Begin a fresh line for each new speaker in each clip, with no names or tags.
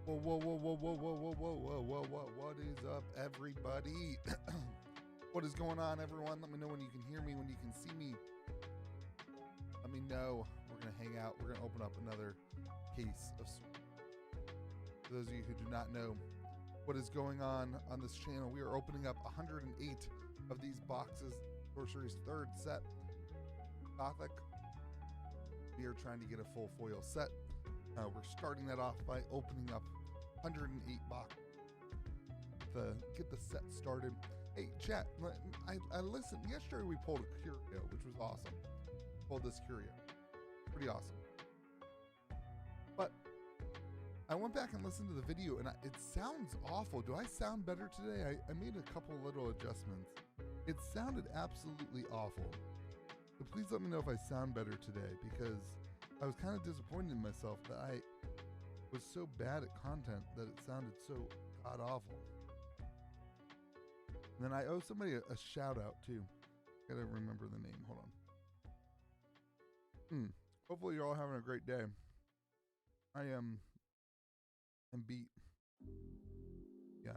Whoa, whoa, whoa, whoa, whoa, whoa, whoa, whoa, whoa, whoa, whoa, what is up, everybody? What is going on, everyone? Let me know when you can hear me, when you can see me. Let me know. We're going to hang out. We're going to open up another case of swords. For those of you who do not know what is going on this channel, we are opening up 108 of these boxes. Sorcery's third set, Gothic. We are trying to get a full foil set. We're starting that off by opening up 108 boxes to get the set started. Hey, chat, I listened. Yesterday we pulled a curio, which was awesome. Pulled this curio. Pretty awesome. But I went back and listened to the video, and it sounds awful. Do I sound better today? I made a couple little adjustments. It sounded absolutely awful. So please let me know if I sound better today, because I was kind of disappointed in myself that I was so bad at content that it sounded so god awful. And then I owe somebody a shout out too. Gotta remember the name. Hold on. Hopefully you're all having a great day. I am beat. Yeah,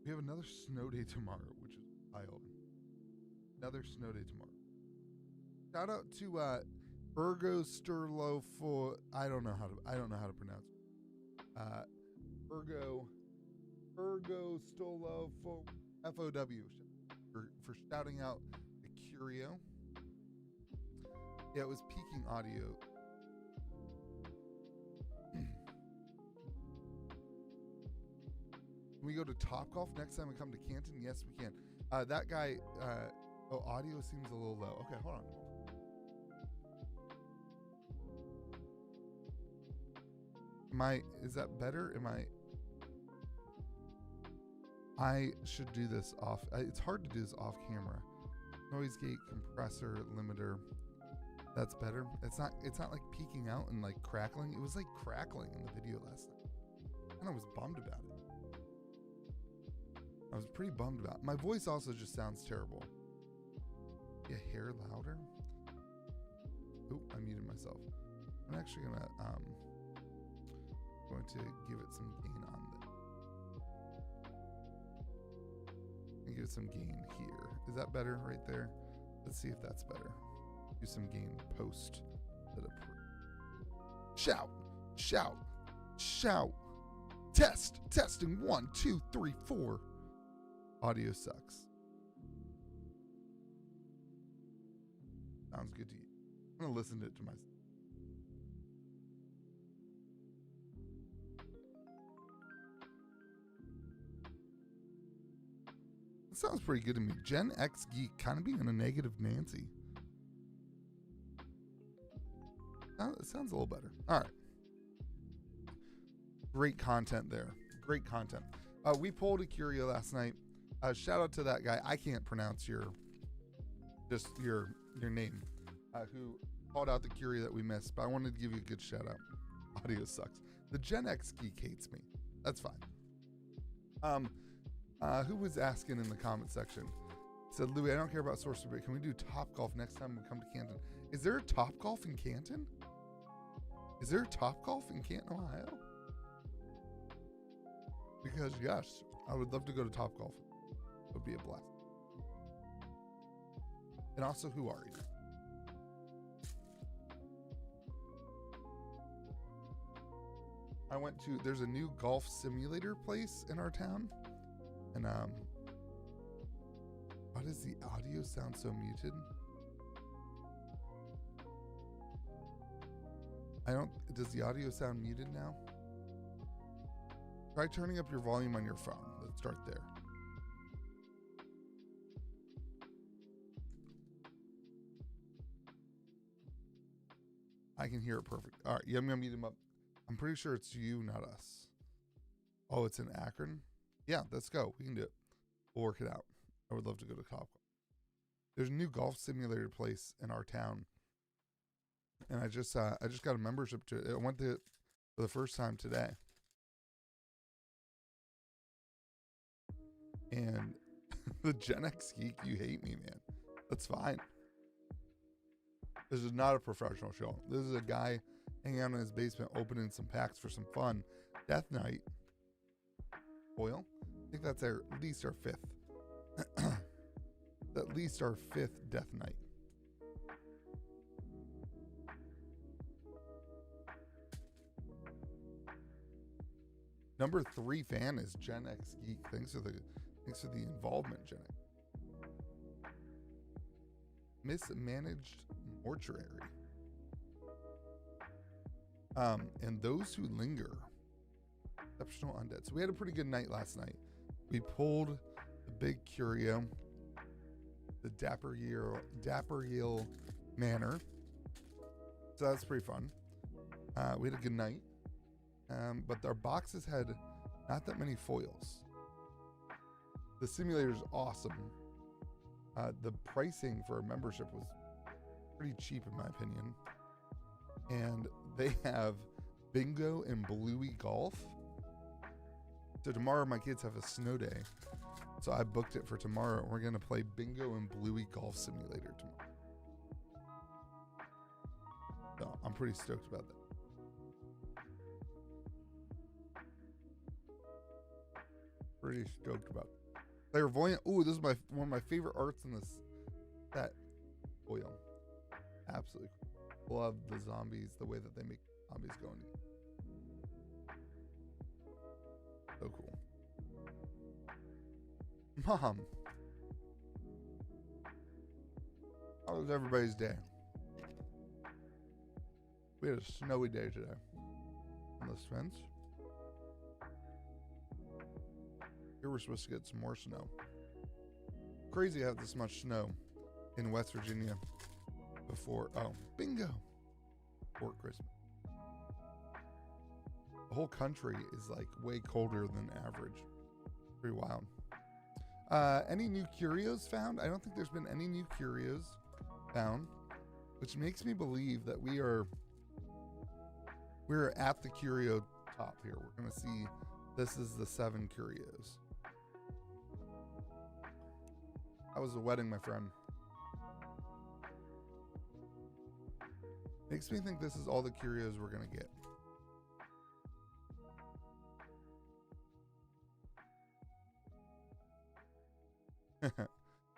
we have another snow day tomorrow, which is wild. Another snow day tomorrow. Shout out to Ergo Sturlo for I don't know how to pronounce it. Ergo Stolo for FOW for shouting out the curio. Yeah, it was peaking audio. Can we go to Topgolf next time we come to Canton? Yes, we can. That guy, audio seems a little low. Okay, hold on. Is that better? I should do this off. It's hard to do this off camera. Noise gate, compressor, limiter. That's better. It's not like peaking out and like crackling. It was like crackling in the video last night. And I was bummed about it. I was pretty bummed about it. My voice also just sounds terrible. Yeah, hair louder. Oh, I muted myself. I'm actually going to give it some gain on that. And give it some gain here. Is that better right there? Let's see if that's better. Do some gain post. Shout, shout, shout. Testing 1, 2, 3, 4. Audio sucks. Sounds good to you. I'm gonna listen to it to myself. It sounds pretty good to me. Gen X Geek kind of being a negative Nancy. It sounds a little better. All right. Great content there. Great content. We pulled a curio last night. Shout out to that guy. I can't pronounce your name, who called out the curio that we missed, but I wanted to give you a good shout out. Audio sucks. The Gen X Geek hates me. That's fine. Who was asking in the comment section? Said, Louis, I don't care about Sorcery, but can we do Topgolf next time we come to Canton? Is there a Topgolf in Canton? Is there a Topgolf in Canton, Ohio? Because yes, I would love to go to Topgolf. It would be a blast. And also, who are you? I went to, there's a new golf simulator place in our town. And why does the audio sound so muted? Does the audio sound muted now? Try turning up your volume on your phone. Let's start there. I can hear it perfect. All right, I'm gonna mute him up. I'm pretty sure it's you, not us. Oh, it's in Akron? Yeah, let's go. We can do it. We'll work it out. I would love to go to Topgolf. There's a new golf simulator place in our town. And I just got a membership to it. I went to it for the first time today. And the Gen X Geek, you hate me, man. That's fine. This is not a professional show. This is a guy hanging out in his basement opening some packs for some fun. Death Knight foil. I think that's at least our fifth. At least our fifth Death Knight. Number 3 fan is Gen X Geek. Thanks for the involvement, Gen X. Mismanaged mortuary. And those who linger. Exceptional undead. So we had a pretty good night last night. We pulled the big curio, the Dapper Yield Manor. So that's pretty fun. We had a good night. But our boxes had not that many foils. The simulator is awesome. The pricing for a membership was pretty cheap in my opinion. And they have bingo and bluey golf. So tomorrow my kids have a snow day. So I booked it for tomorrow. We're going to play bingo and bluey golf simulator tomorrow. So I'm pretty stoked about that. Pretty stoked about it. Clairvoyant. Ooh, this is one of my favorite arts in this set. Foil. Absolutely. Love the zombies, the way that they make zombies go in. So cool. Mom, how was everybody's day? We had a snowy day today on the fence. Here we're supposed to get some more snow. Crazy to have this much snow in West Virginia before, bingo, before Christmas. The whole country is like way colder than average. Pretty wild. Any new curios found? I don't think there's been any new curios found, which makes me believe that we're at the curio top here. We're gonna see, this is the 7 curios. That was a wedding, my friend. Makes me think this is all the curios we're gonna get.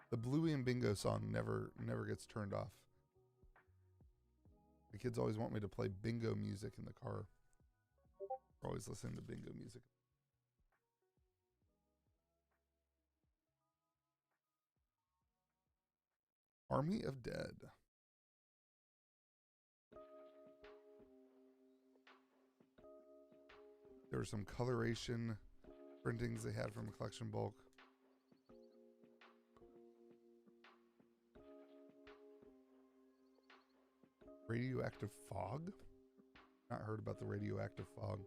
The Bluey and Bingo song never gets turned off. The kids always want me to play bingo music in the car. We're always listening to bingo music. Army of Dead. There were some coloration printings they had from a collection bulk. Radioactive fog? Not heard about the radioactive fog.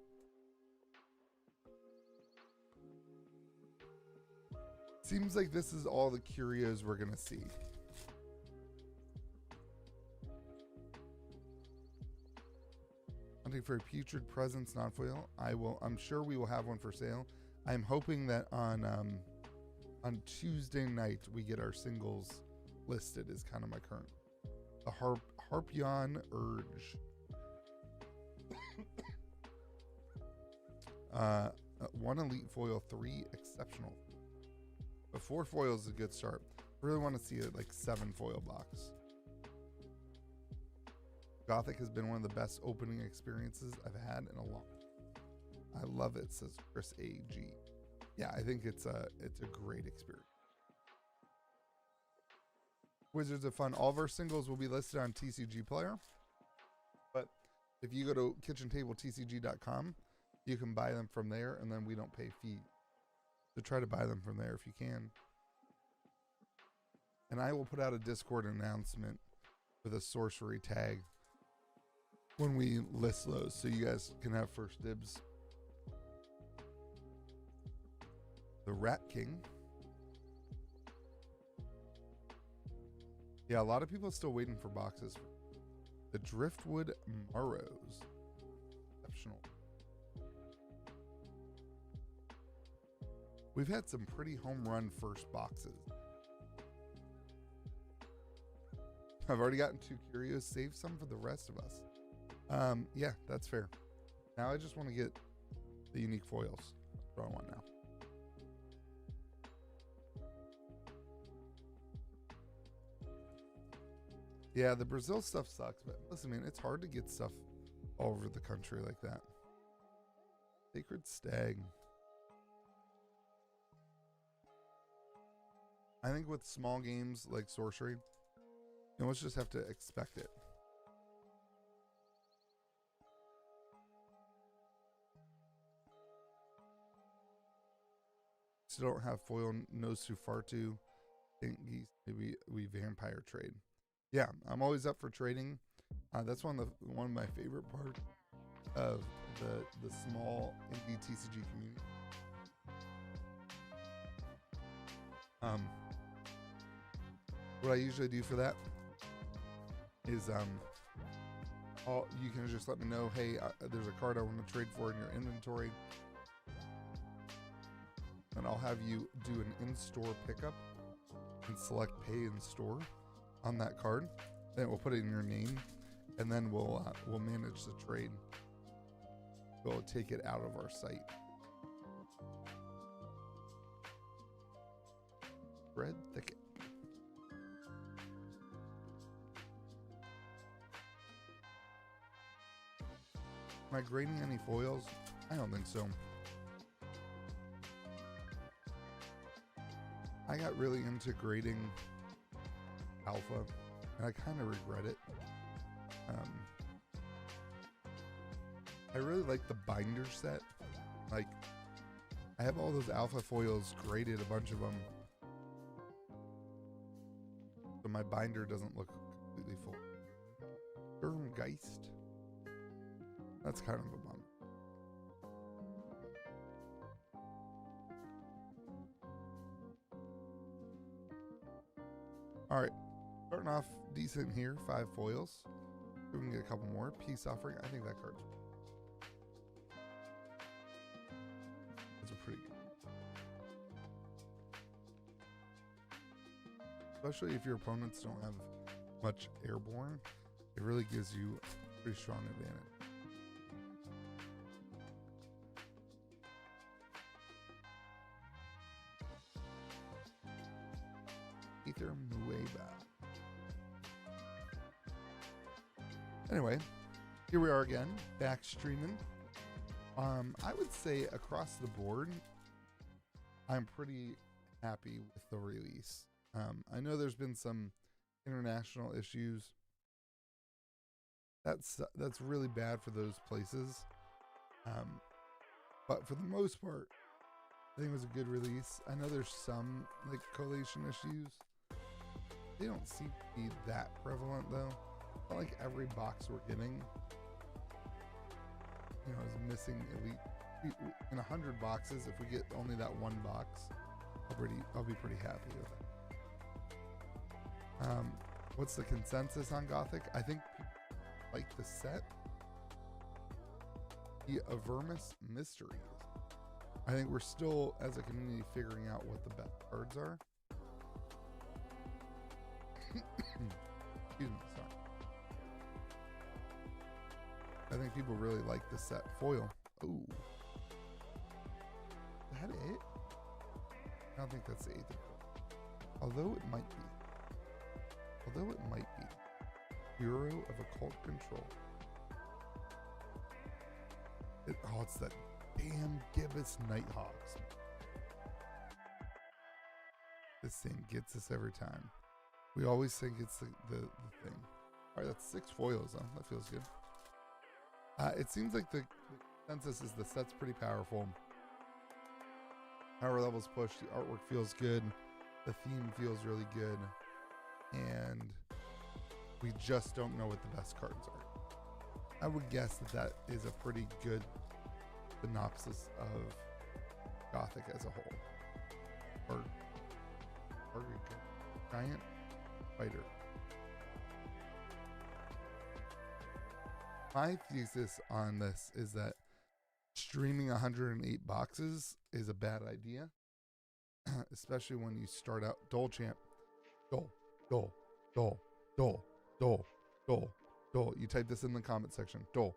Seems like this is all the curios we're gonna see. Hunting for a putrid presence non-foil. I'm sure we will have one for sale. I'm hoping that on Tuesday night we get our singles listed is kind of my current. The Harpion Urge. 1 elite foil, 3 exceptional. But 4 foils is a good start. Really want to see it like 7 foil box. Gothic has been one of the best opening experiences I've had in a long time. I love it, says Chris AG. Yeah, I think it's a great experience. Wizards of Fun. All of our singles will be listed on TCG Player. But if you go to KitchenTableTCG.com, you can buy them from there, and then we don't pay fee. So try to buy them from there if you can. And I will put out a Discord announcement with a sorcery tag when we list those, so you guys can have first dibs. The Rat King. Yeah, a lot of people are still waiting for boxes. The Driftwood Morrows. Exceptional. We've had some pretty home run first boxes. I've already gotten 2 curios. Save some for the rest of us. Yeah, that's fair. Now I just want to get the unique foils. That's what I want now. Yeah, the Brazil stuff sucks, but listen, man, it's hard to get stuff all over the country like that. Sacred Stag. I think with small games like sorcery, you almost just have to expect it. Still don't have foil nose too far to. Maybe we vampire trade. Yeah, I'm always up for trading. That's one of my favorite parts of the small indie TCG community. What I usually do for that is you can just let me know, hey, there's a card I want to trade for in your inventory, and I'll have you do an in-store pickup and select pay in store on that card. Then we'll put it in your name, and then we'll manage the trade. We'll take it out of our site. Red Thicket. Am I grading any foils? I don't think so. I got really into grading alpha, and I kind of regret it. I really like the binder set. Like, I have all those alpha foils graded, a bunch of them, so my binder doesn't look completely full. Sturmgeist. That's kind of a bummer. All right, starting off decent here. 5 foils. We can get a couple more. Peace Offering. I think that card's pretty good. Especially if your opponents don't have much airborne, it really gives you a pretty strong advantage. Ether Mueba. Anyway, here we are again, back streaming. I would say across the board, I'm pretty happy with the release. I know there's been some international issues. That's really bad for those places. But for the most part, I think it was a good release. I know there's some like collation issues. They don't seem to be that prevalent though. Not like every box we're getting, is missing elite. In 100 boxes, if we get only that one box, I'll be pretty happy with it. What's the consensus on Gothic? I think people like the set. The Avernus Mysteries. I think we're still, as a community, figuring out what the best cards are. Excuse me, sorry. I think people really like the set foil. Ooh. Is that it? I don't think that's the 8th. Although it might be. Bureau of Occult Control. It's that damn gibbous Nighthawks. This thing gets us every time. We always think it's the thing. All right, that's 6 foils though. That feels good. It seems like the consensus is the set's pretty powerful. Power levels push. The artwork feels good. The theme feels really good. And we just don't know what the best cards are. I would guess that is a pretty good synopsis of Gothic as a whole. Or Giant Fighter. My thesis on this is that streaming 108 boxes is a bad idea, especially when you start out Dole Champ. Dole. You type this in the comment section. Dole.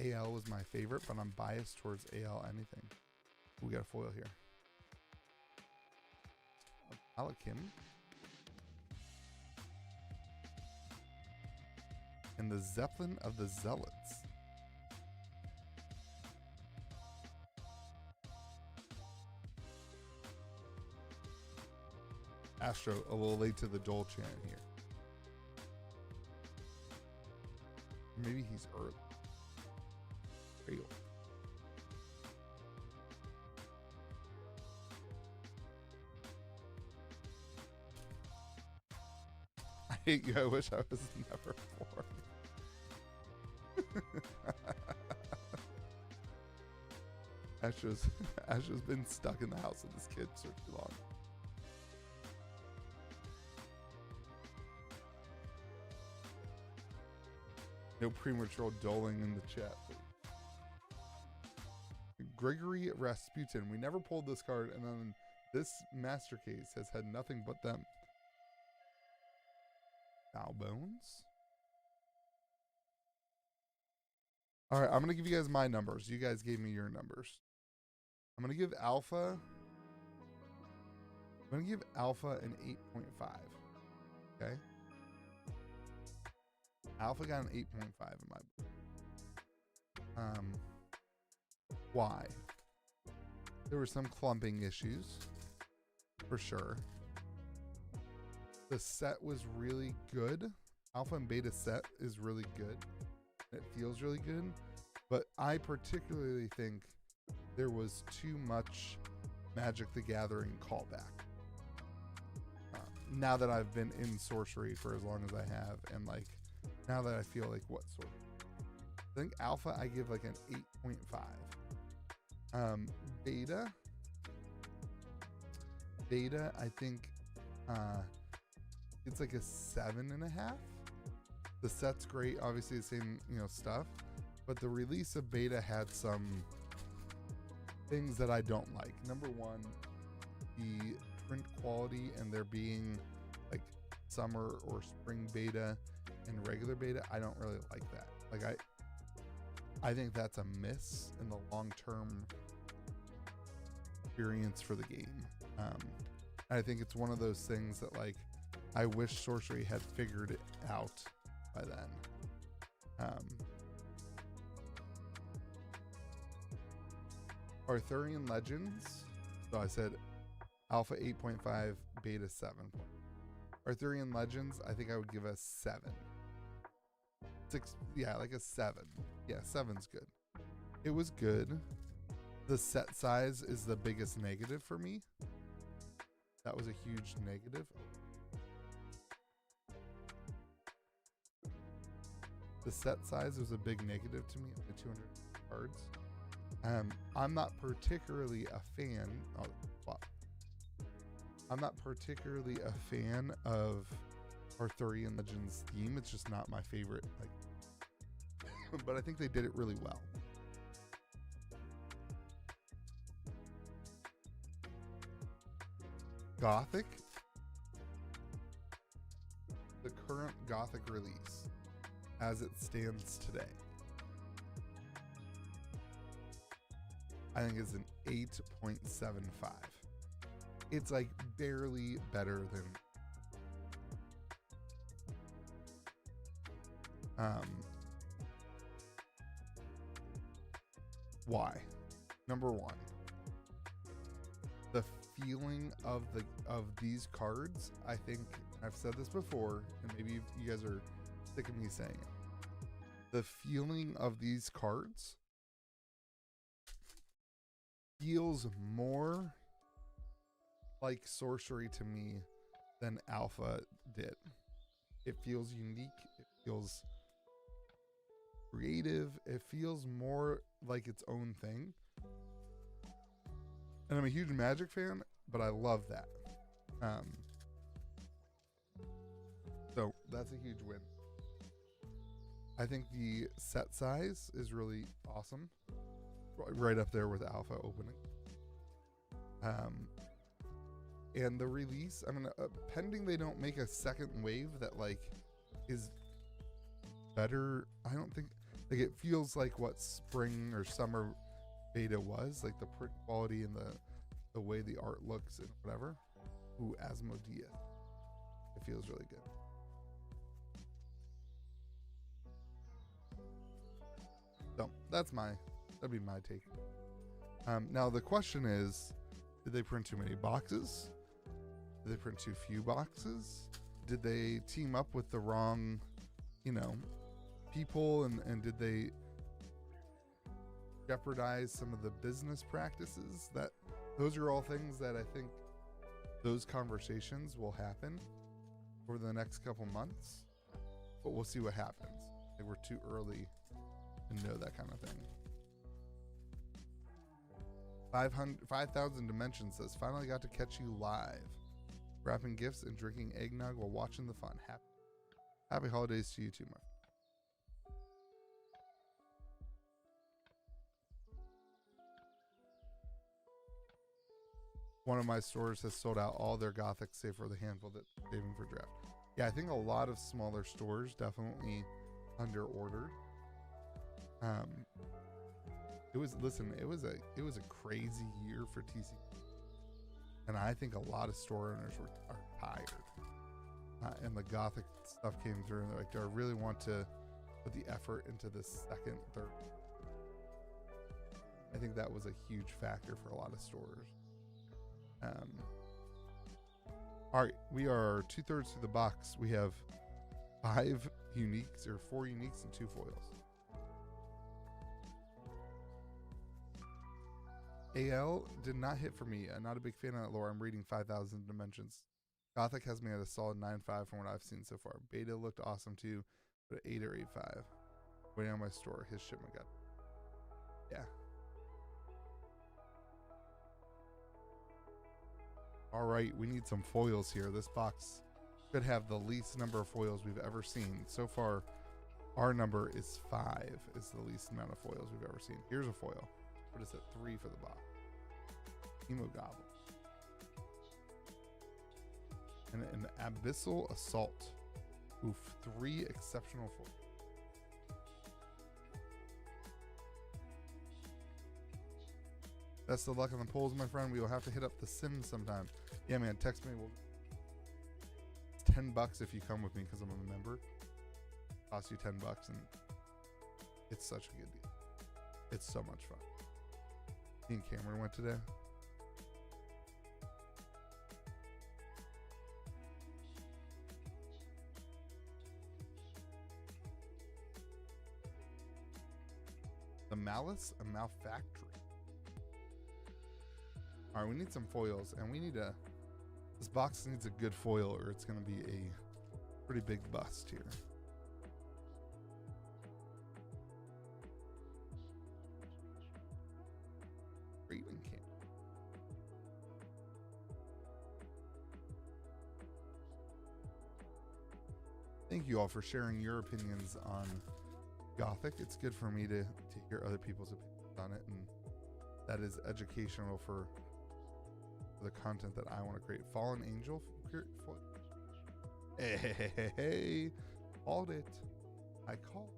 AL was my favorite, but I'm biased towards AL anything. We got a foil here. Alakim. And the Zeppelin of the Zealots. Astro, a little late to the Dole chant here. Maybe he's early. Real. I hate you. I wish I was never born. Astro's been stuck in the house with this kid for too long. No premature doling in the chat, please. Gregory Rasputin. We never pulled this card, and then this master case has had nothing but them. Foul Bones. All right, I'm going to give you guys my numbers. You guys gave me your numbers. I'm going to give Alpha. I'm going to give Alpha an 8.5. Okay. Alpha got an 8.5 in my book. Why? There were some clumping issues, for sure. The set was really good. Alpha and beta set is really good. It feels really good. But I particularly think there was too much Magic the Gathering callback. Now that I've been in Sorcery for as long as I have, and like, now that I feel like what sort of, I think Alpha I give like an 8.5. Beta I think it's like a 7.5. The set's great, obviously the same, you know, stuff, but the release of beta had some things that I don't like. Number one, the print quality and there being like summer or spring beta and regular beta, I don't really like that. Like I think that's a miss in the long-term experience for the game. I think it's one of those things that like I wish Sorcery had figured it out by then. Arthurian Legends. So I said Alpha 8.5, Beta 7. Arthurian Legends, I think I would give a 7. 6, yeah, like a 7. Yeah, 7's good. It was good. The set size is the biggest negative for me. That was a huge negative. The set size was a big negative to me of the 200 cards. I'm not particularly a fan. Oh, wow. I'm not particularly a fan of Arthurian Legends theme. It's just not my favorite. Like, but I think they did it really well. Gothic. The current Gothic release, as it stands today, I think is an 8.75. It's like barely better than why? Number one, the feeling of these cards, I think I've said this before, and maybe you guys are sick of me saying it. The feeling of these cards feels more like Sorcery to me than Alpha did. It feels unique. It feels creative. It feels more like its own thing. And I'm a huge Magic fan, but I love that. So that's a huge win. I think the set size is really awesome. Right up there with Alpha opening. And the release, I mean, pending they don't make a second wave that like is better. I don't think Like it feels like what spring or summer beta was, like the print quality and the way the art looks and whatever. Ooh, Asmodeus. It feels really good. So that'd be my take. Now the question is, did they print too many boxes? Did they print too few boxes? Did they team up with the wrong, people, and did they jeopardize some of the business practices? Those are all things that I think those conversations will happen over the next couple months, but we'll see what happens. I think we're too early to know that kind of thing. 5,000 Dimensions says, finally got to catch you live. Wrapping gifts and drinking eggnog while watching the fun. Happy holidays to you too, Mark. One of my stores has sold out all their Gothic save for the handful that's saving for draft. Yeah, I think a lot of smaller stores definitely under ordered. It was a crazy year for TCG, and I think a lot of store owners are tired. And the Gothic stuff came through, and they're like, do I really want to put the effort into this second, third? I think that was a huge factor for a lot of stores. All right, we are 2/3 through the box. We have 5 uniques, or 4 uniques and 2 foils. AL did not hit for me. I'm not a big fan of that lore. I'm reading 5,000 Dimensions. Gothic has me at a solid 9.5 from what I've seen so far. Beta looked awesome too, but 8 or 8.5. Waiting on my store. His shipment got. Yeah. All right, we need some foils here. This box could have the least number of foils we've ever seen. So far, our number is 5. Is the least amount of foils we've ever seen. Here's a foil. What is it? 3 for the box. Emo Goblin. And an Abyssal Assault. Oof, 3 exceptional foils. Best of luck on the polls, my friend. We will have to hit up the Sims sometime. Yeah, man, text me. It's $10 if you come with me because I'm a member. Costs you $10, and it's such a good deal. It's so much fun. Me and Cameron went today. The Malice, a Malfactory. All right, we need some foils, and we need this box needs a good foil, or it's going to be a pretty big bust here. Raven Camp. Thank you all for sharing your opinions on Gothic. It's good for me to hear other people's opinions on it, and that is educational for the content that I want to create. Fallen Angel. Hey, called it. I called.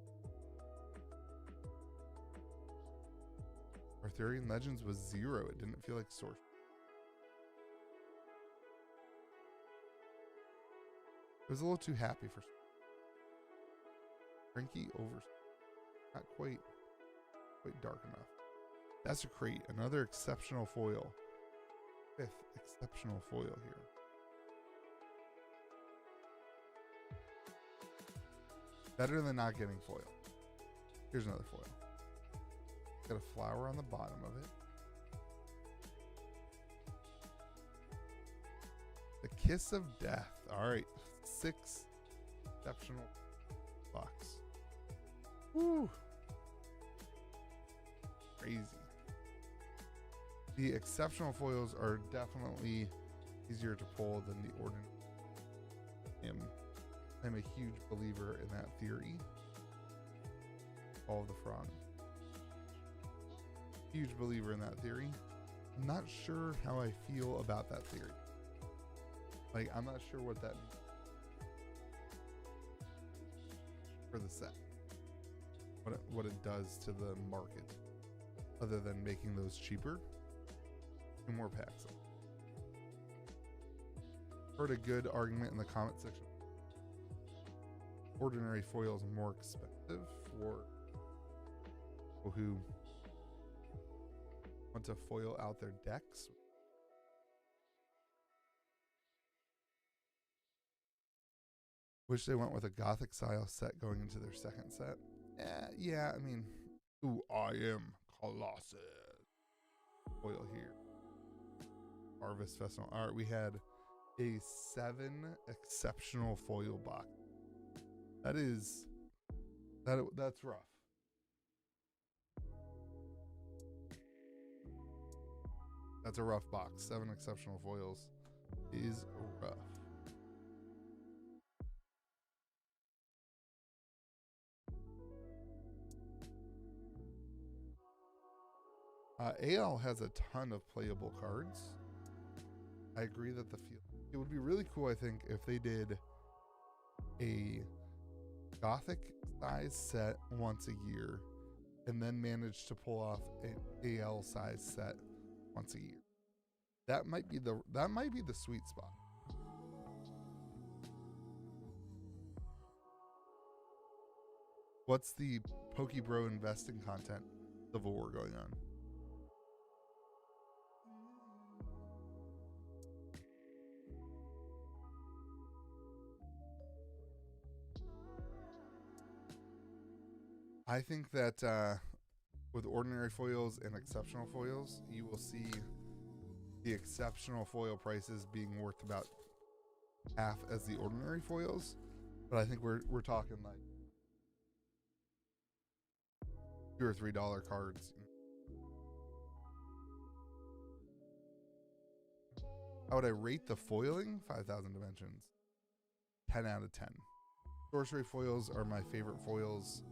Arthurian Legends was 0. It didn't feel like source. It was a little too happy for Frankie over. Not quite dark enough. That's a crate. Another exceptional foil. 5th exceptional foil here. Better than not getting foil. Here's another foil. Got a flower on the bottom of it. The Kiss of Death. All right. 6 exceptional bucks. Woo. Crazy. The exceptional foils are definitely easier to pull than the ordinary. I'm a huge believer in that theory. All the front. Huge believer in that theory. I'm not sure how I feel about that theory. Like, I'm not sure what that means for the set. what it does to the market, other than making those cheaper. 2 more packs. Heard a good argument in the comment section. Ordinary foil is more expensive for people who want to foil out their decks. Wish they went with a Gothic style set going into their second set. Yeah, I mean, ooh, I am Colossus. Foil here. Harvest Festival. All right, we had a 7 exceptional foil box. That's rough. That's a rough box. 7 exceptional foils is rough. AL has a ton of playable cards. I agree that it would be really cool, I think, if they did a Gothic size set once a year and then managed to pull off an AL size set once a year. That might be the sweet spot. What's the Pokebro investing content civil war going on? I think that with ordinary foils and exceptional foils, you will see the exceptional foil prices being worth about half as the ordinary foils. But I think we're talking like $2 or $3 cards. How would I rate the foiling? 5,000 dimensions. 10 out of 10. Sorcery foils are my favorite foils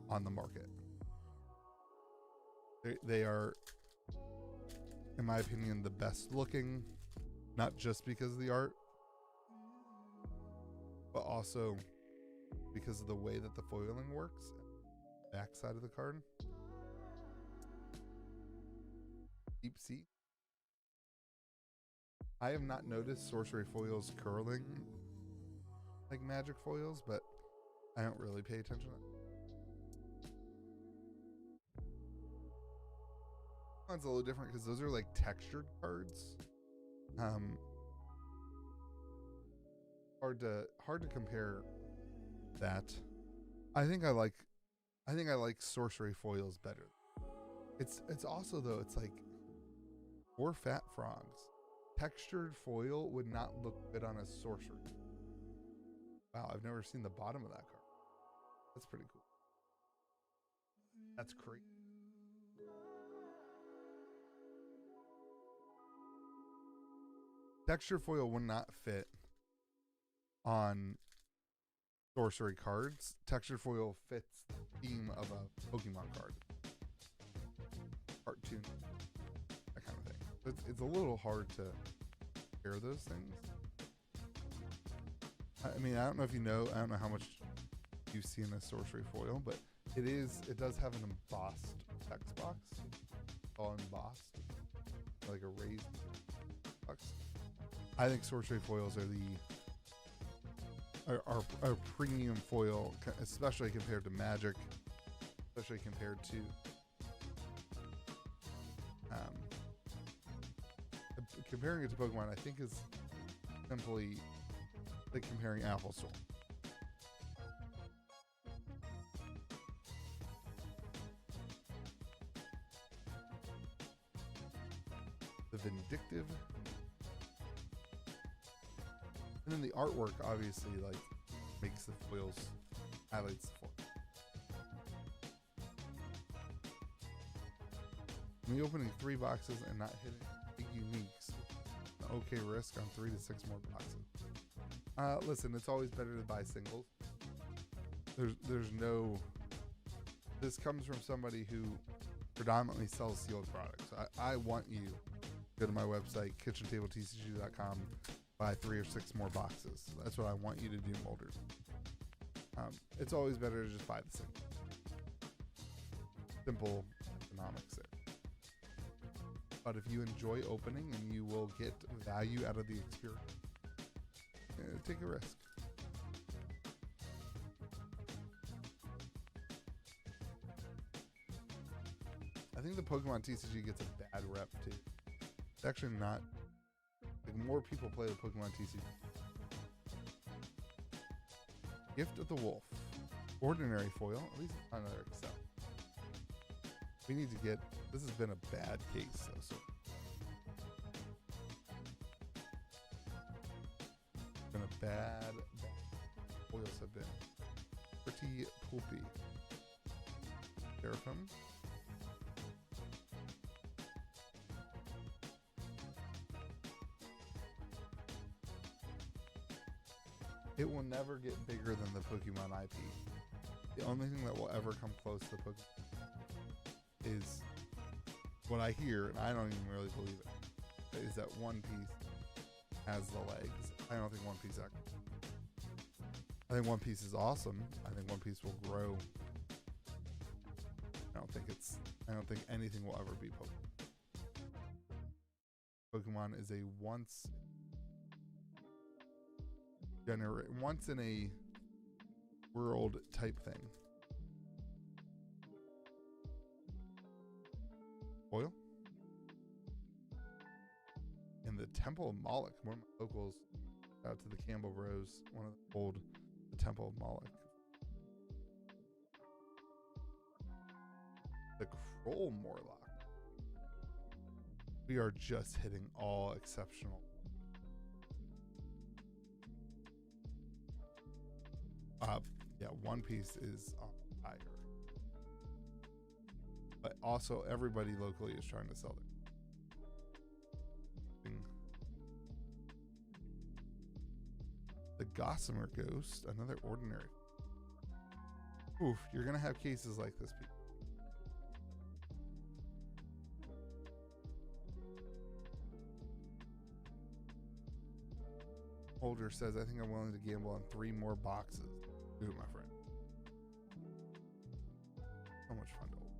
on the market. They are, in my opinion, the best looking, not just because of the art, but also because of the way that the foiling works. Back side of the card. Deep Sea. I have not noticed sorcery foils curling like magic foils, but I don't really pay attention to that. One's a little different because those are like textured cards. Hard to compare that. I think I like sorcery foils better. It's also though, it's like 4 fat frogs. Textured foil would not look good on a sorcery. Wow, I've never seen the bottom of that card. That's pretty cool. That's crazy. Texture foil would not fit on sorcery cards. Texture foil fits the theme of a Pokemon card. Cartoon. That kind of thing. It's a little hard to compare those things. I mean, I don't know if you know, I don't know how much you've seen a sorcery foil, but it does have an embossed text box. All embossed. Like a raised box. I think sorcery foils are premium foil, especially compared to Magic, especially compared to comparing it to Pokemon. I think is simply like comparing apples to. The Vindictive. And then the artwork obviously like makes the foils, highlights the foil. Me opening 3 boxes and not hitting 8 uniques, an okay risk on 3 to 6 more boxes. Listen, it's always better to buy singles. There's no. This comes from somebody who predominantly sells sealed products. I want you to go to my website, KitchenTableTCG.com. Buy 3 or 6 more boxes. That's what I want you to do, Molders. It's always better to just buy the single. simple economics there. But if you enjoy opening and you will get value out of the experience, take a risk. I think the Pokemon TCG gets a bad rep too. It's actually not. Like, more people play the Pokemon TCG. Gift of the Wolf. Ordinary foil. At least it's not another accept. We need to get. This has been a bad case though. So it's been a bad. Foils have been pretty poopy. Seraphim. It will never get bigger than the Pokemon IP. The only thing that will ever come close to Pokemon is what I hear, and I don't even really believe it, is that One Piece has the legs. I don't think One Piece actually. I think One Piece is awesome. I think One Piece will grow. I don't think anything will ever be Pokemon. Pokemon is a once in a world type thing. Foil. In the Temple of Moloch, one of my locals, shout out to the Campbell Bros, one of the old, the Temple of Moloch. The Kroll Morlock. We are just hitting all exceptional. Yeah, One Piece is on fire. But also, everybody locally is trying to sell it. The Gossamer Ghost, another ordinary. Oof, you're gonna have cases like this, people. Holder says, I think I'm willing to gamble on 3 more boxes. Do it, my friend. So much fun to open.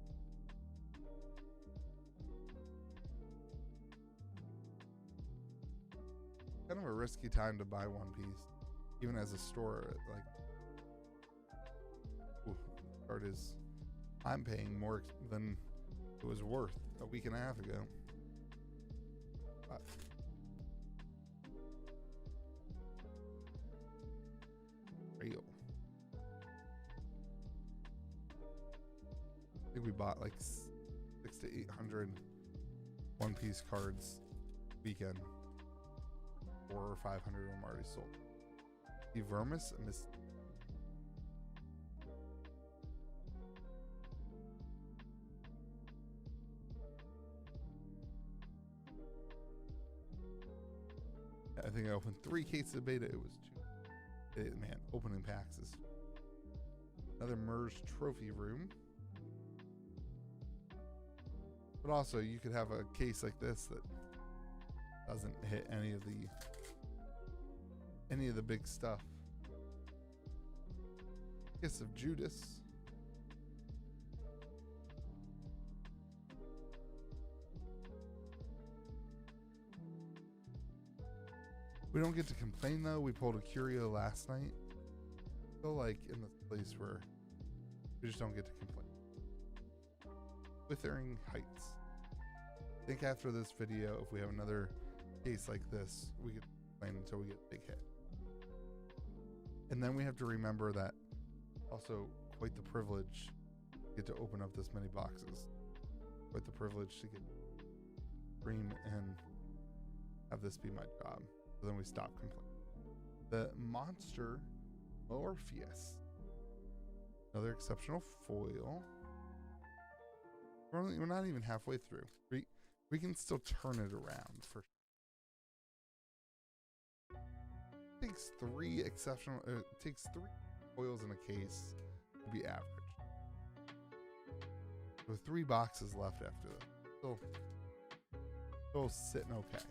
Kind of a risky time to buy One Piece, even as a store. Like, card is, I'm paying more than it was worth a week and a half ago. But real. I think we bought like 600 to 800 One Piece cards weekend. 400 or 500 of them already sold. The Vermis Miss. I think I opened 3 cases of beta. It was 2. Man, opening packs is another merged trophy room. But also, you could have a case like this that doesn't hit any of the big stuff. Kiss of Judas. We don't get to complain though. We pulled a Curio last night. Feel like in this place where we just don't get to complain. Withering Heights. I think after this video, if we have another case like this, we get to complain until we get a big hit. And then we have to remember that also quite the privilege to get to open up this many boxes. Quite the privilege to get stream and have this be my job. So then we stop complaining. The Monster Morpheus. Another exceptional foil. We're not even halfway through. We can still turn it around for. It takes 3 exceptional. It takes 3 foils in a case to be average. With 3 boxes left after that, still sitting okay.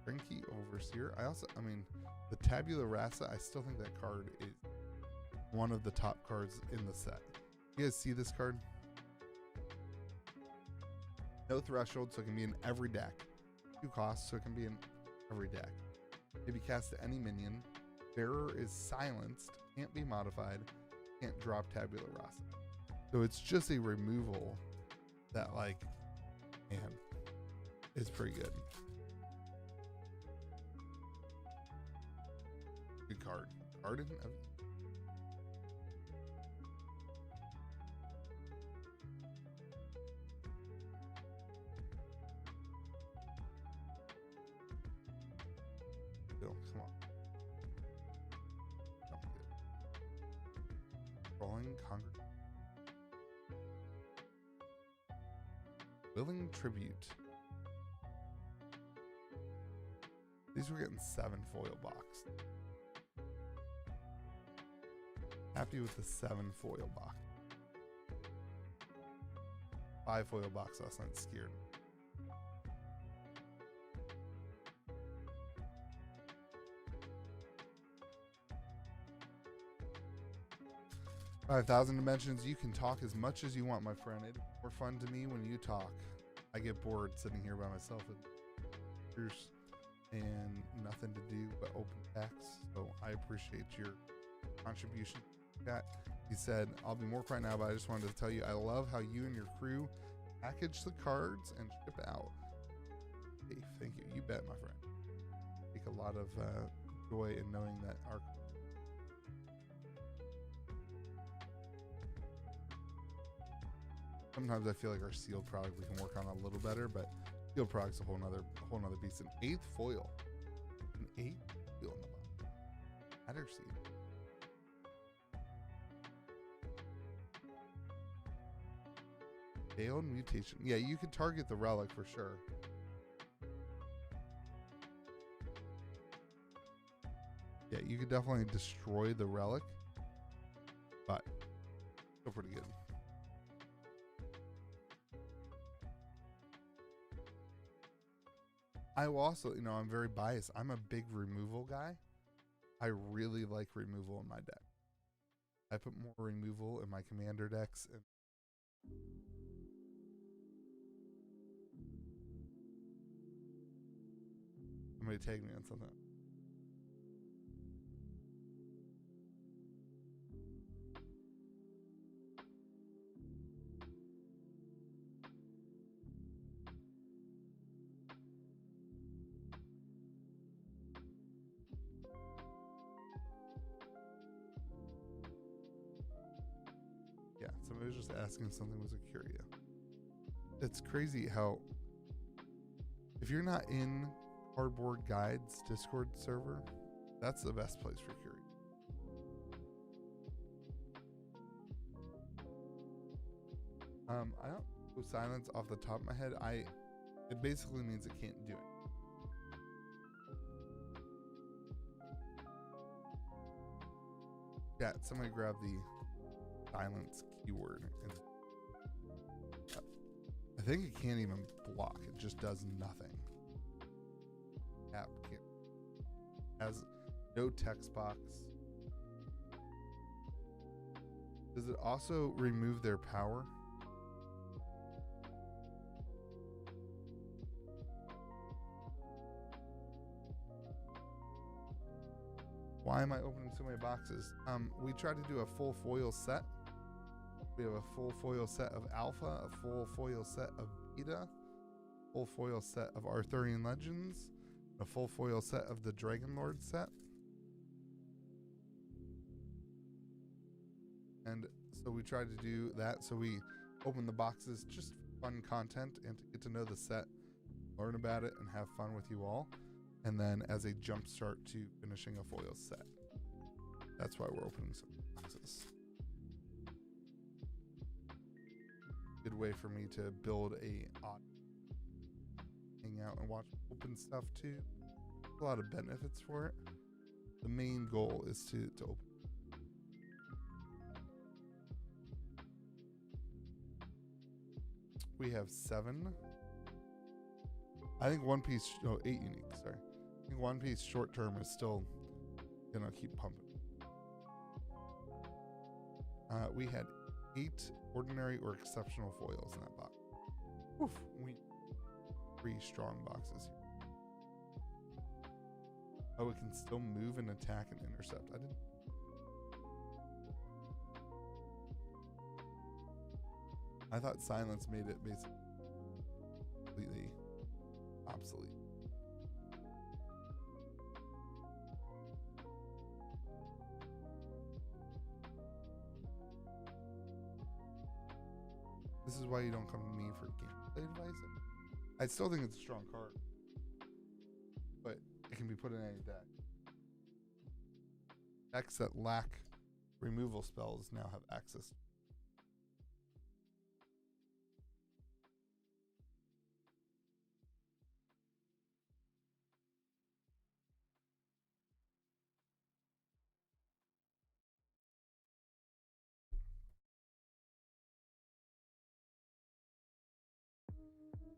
Rinky Overseer. I mean, the Tabula Rasa, I still think that card is one of the top cards in the set. You guys see this card? No threshold, so it can be in every deck. 2 costs, so it can be in every deck. If you cast to any minion, bearer is silenced, can't be modified, can't drop tabula rasa. So it's just a removal that, like, man, is pretty good. Good card. Garden of... Bill, come on. Rolling Congress. Willing Tribute. These were getting 7 foil box. Happy with the 7 foil box. 5 foil box last night, scared. $5,000 dimensions. You can talk as much as you want, my friend. It's more fun to me when you talk. I get bored sitting here by myself with ears and nothing to do but open text. So I appreciate your contribution. He said, I'll be more quiet now, but I just wanted to tell you I love how you and your crew package the cards and ship out. Hey, thank you. You bet, my friend. Take a lot of joy in knowing that our... Sometimes I feel like our sealed product we can work on a little better, but sealed product's a whole nother beast. An 8th foil. An 8th foil in the bottom. Adder seed. Failed mutation. Yeah, you could target the relic for sure. Yeah, you could definitely destroy the relic, but still pretty good. I will also, I'm very biased. I'm a big removal guy. I really like removal in my deck. I put more removal in my commander decks. And somebody tag me on something. Yeah, somebody was just asking something was a curio. It's crazy how if you're not in Cardboard Guides Discord server, that's the best place for curio. I don't know silence off the top of my head. It basically means it can't do it. Yeah, somebody grab the silence keyword. And I think it can't even block. It just does nothing. App can't. Has no text box. Does it also remove their power? Why am I opening so many boxes? We tried to do a full foil set. We have a full foil set of Alpha, a full foil set of Beta, full foil set of Arthurian Legends, a full foil set of the Dragon Lord set. And so we tried to do that. So we opened the boxes, just fun content and to get to know the set, learn about it, and have fun with you all. And then as a jump start to finishing a foil set. That's why we're opening some boxes. Good way for me to build a hang out and watch open stuff too. A lot of benefits for it. The main goal is to open. We have 7. I think 1 piece, 8 unique, sorry. I think 1 piece short term is still gonna keep pumping. We had 8 ordinary or exceptional foils in that box. Oof, we 3 strong boxes here. Oh, it can still move and attack and intercept. I didn't. I thought silence made it basically completely obsolete. This is why you don't come to me for gameplay advice. I still think it's a strong card, but it can be put in any deck. Decks that lack removal spells now have access.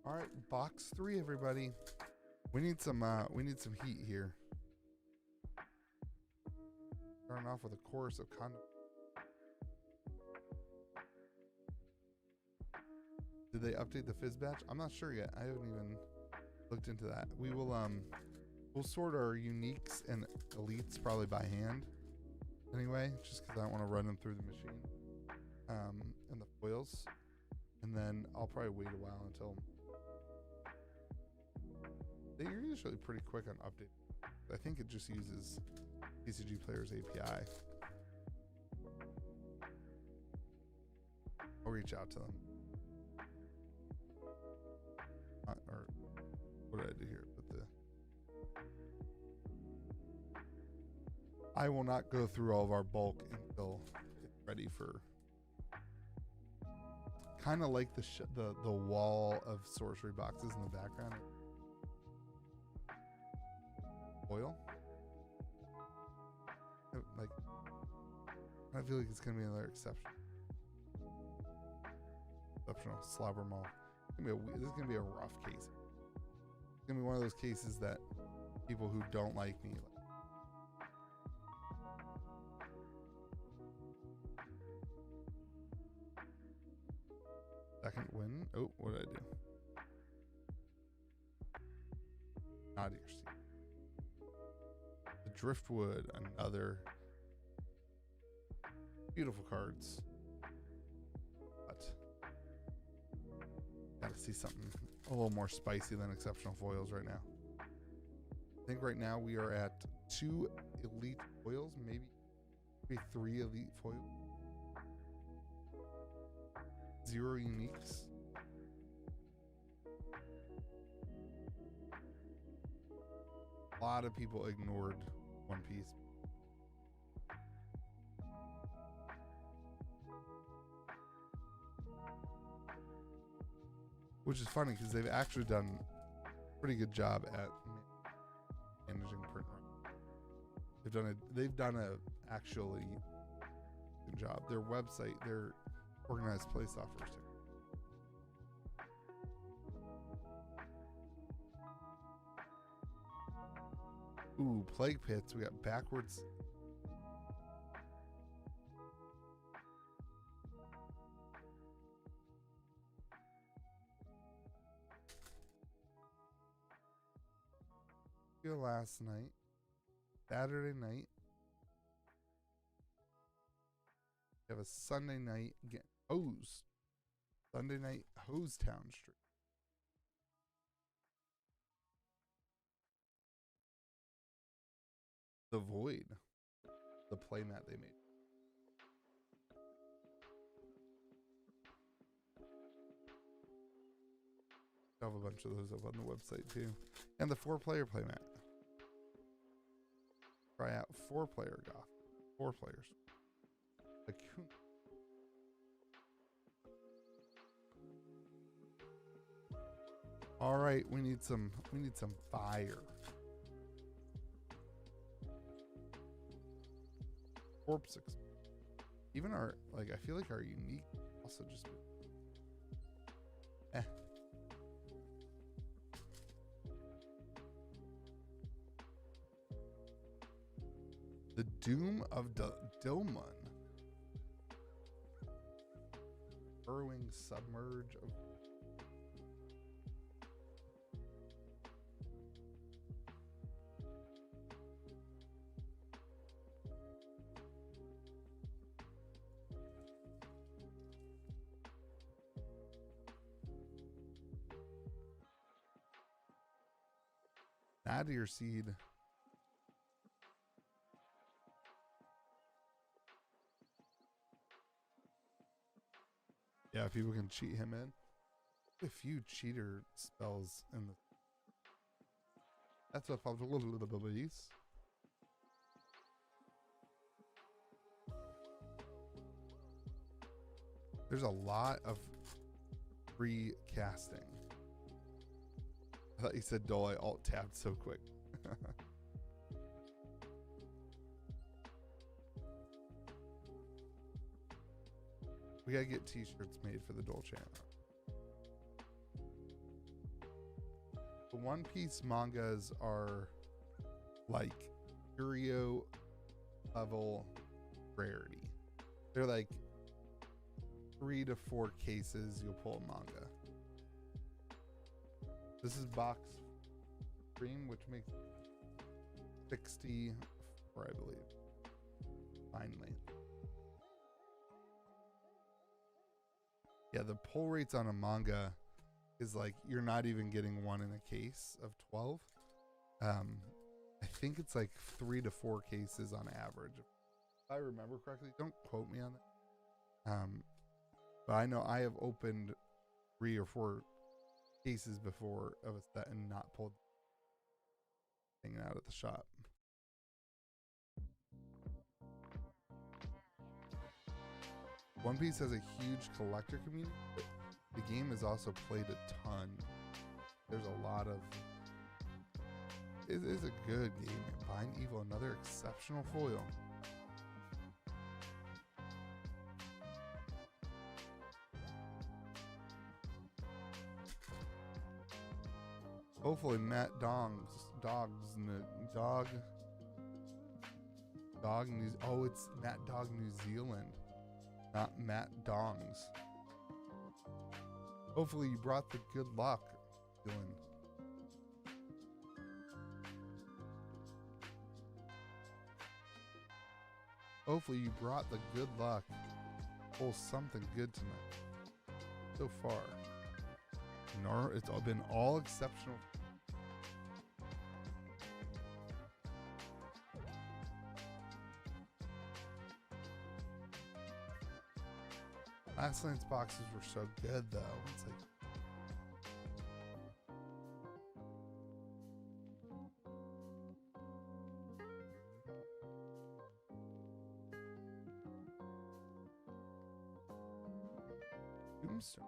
All right, box 3, everybody. We need some heat here. Starting off with a chorus of content. Did they update the fizz batch? I'm not sure yet. I haven't even looked into that. We will we'll sort our uniques and elites probably by hand anyway, just because I don't want to run them through the machine. And the foils. And then I'll probably wait a while until they're usually pretty quick on update. I think it just uses TCG Player's API. I'll reach out to them. Or what did I do here? I will not go through all of our bulk until it's ready for. Kind of like the wall of sorcery boxes in the background. Oil. Like, I feel like it's gonna be another exception. Exceptional slobber mall. This is gonna be a rough case. It's gonna be one of those cases that people who don't like me. Second win. Oh, what did I do? Not your seat. The Driftwood, another beautiful cards. But gotta see something a little more spicy than exceptional foils right now. I think right now we are at 2 elite foils, maybe 3 elite foils. 0 uniques. A lot of people ignored One Piece. Which is funny because they've actually done a pretty good job at managing print run. They've done a actually good job. Their website, their organized play software too. Ooh, Plague Pits. We got backwards. Last night, Saturday night. We have a Sunday night again. Hose. Sunday night, Hosetown Street. The Void. The playmat they made. I have a bunch of those up on the website too. And the 4-player playmat. Try out 4-player Gothic. 4 players. All right, we need some fire. Corpse. Even our, like, I feel like our unique also just The Doom of Dilmun. burrowing submerge of add to your seed. Yeah, people can cheat him in. A few cheater spells in the. That's a little bit. There's a lot of free casting. I thought you said dull. I alt tabbed so quick. We gotta get t-shirts made for the Dole channel. The One Piece mangas are like curio level rarity. They're like 3 to 4 cases you'll pull a manga. This is box cream, which makes 64, I believe. Finally. Yeah, the pull rates on a manga is like you're not even getting one in a case of 12. I think it's like 3 to 4 cases on average. If I remember correctly, don't quote me on that. But I know I have opened 3 or 4 cases before of a set and not pulled hanging out at the shop. One Piece has a huge collector community, but the game is also played a ton. There's a lot of. It is a good game. Bind Evil, another exceptional foil. Hopefully Matt it's Matt Dog New Zealand, not Matt Dongs. Hopefully you brought the good luck, Dylan. Hopefully you brought the good luck. Pull something good tonight. So far. No, it's all been all exceptional. Last night's boxes were so good though. It's like Doomstar.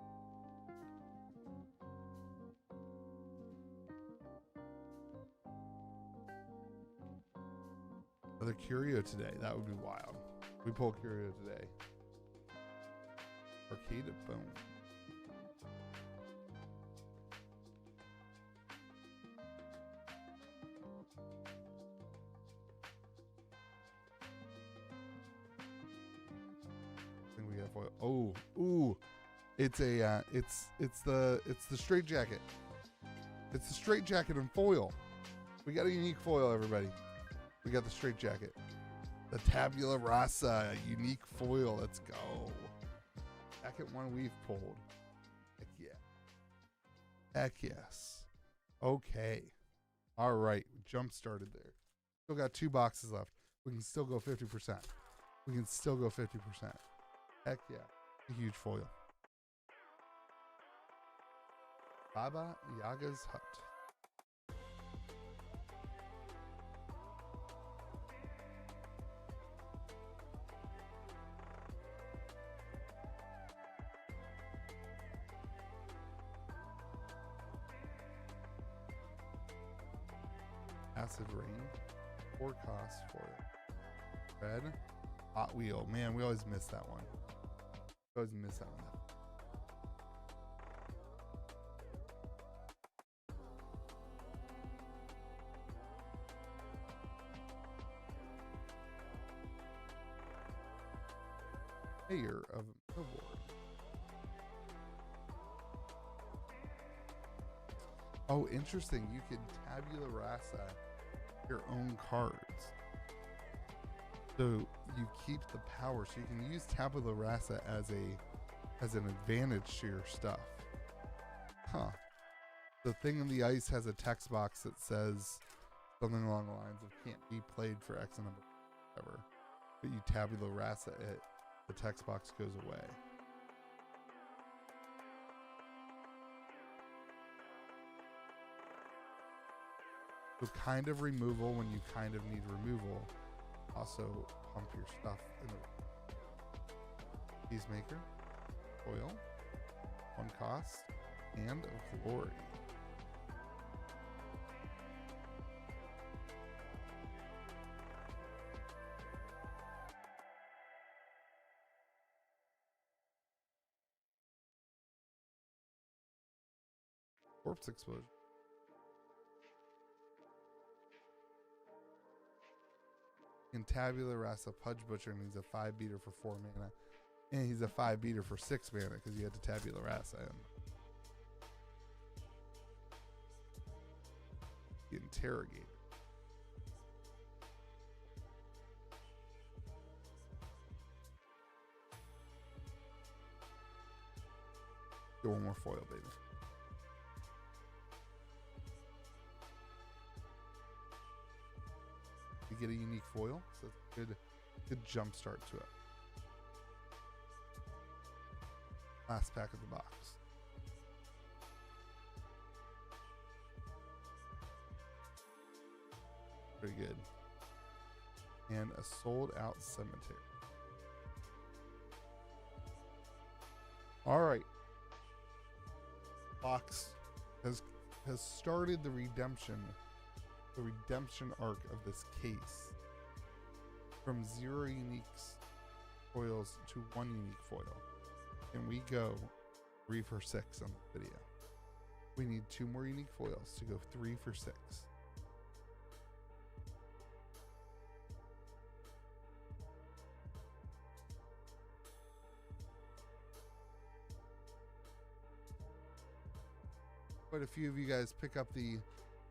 Another Curio today. That would be wild. We pull Curio today. Arcade boom. I think we have foil. Oh, ooh. It's a it's the straight jacket. It's the straight jacket and foil. We got a unique foil, everybody. We got the straight jacket. The Tabula Rasa unique foil. Let's go. Second one we've pulled. Heck yeah. Heck yes. Okay. All right. Jump started there. Still got 2 boxes left. We can still go 50%. We can still go 50%. Heck yeah. A huge foil. Baba Yaga's Hut. Acid Rain, 4 cost for it. Red, Hot Wheel. Man, we always miss that one. We always miss that one. Mayor of Billboard. Oh, interesting. You can tabula rasa your own cards. So you keep the power. So you can use tabula rasa as an advantage to your stuff. Huh. The thing in the ice has a text box that says something along the lines of can't be played for X number of whatever. But you tabula rasa it, the text box goes away. So kind of removal when you kind of need removal. Also pump your stuff in the Peacemaker, foil, 1 cost, and of glory. Corpse explosion. In tabula rasa, Pudge Butcher, and he's a 5 beater for 4 mana, and he's a 5 beater for 6 mana because you had to tabula rasa him. Get interrogated. Get one more foil, baby. You get a unique foil, so it's a good jump start to it. Last pack of the box. Pretty good. And a sold out cemetery. All right. Box has started the redemption arc of this case. From 0 unique foils to 1 unique foil. And we go 3 for 6 on the video. We need 2 more unique foils to go 3 for 6. Quite a few of you guys pick up the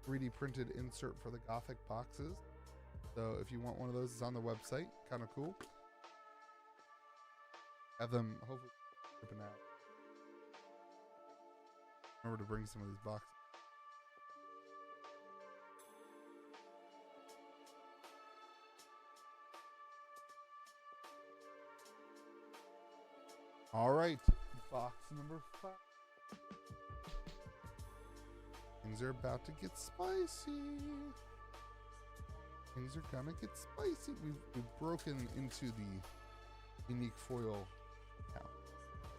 3D printed insert for the Gothic boxes. So if you want one of those, it's on the website. Kind of cool. Have them hopefully shipping out. Remember to bring some of these boxes. All right, box number 5. Things are about to get spicy. Things are gonna get spicy. We've broken into the unique foil count.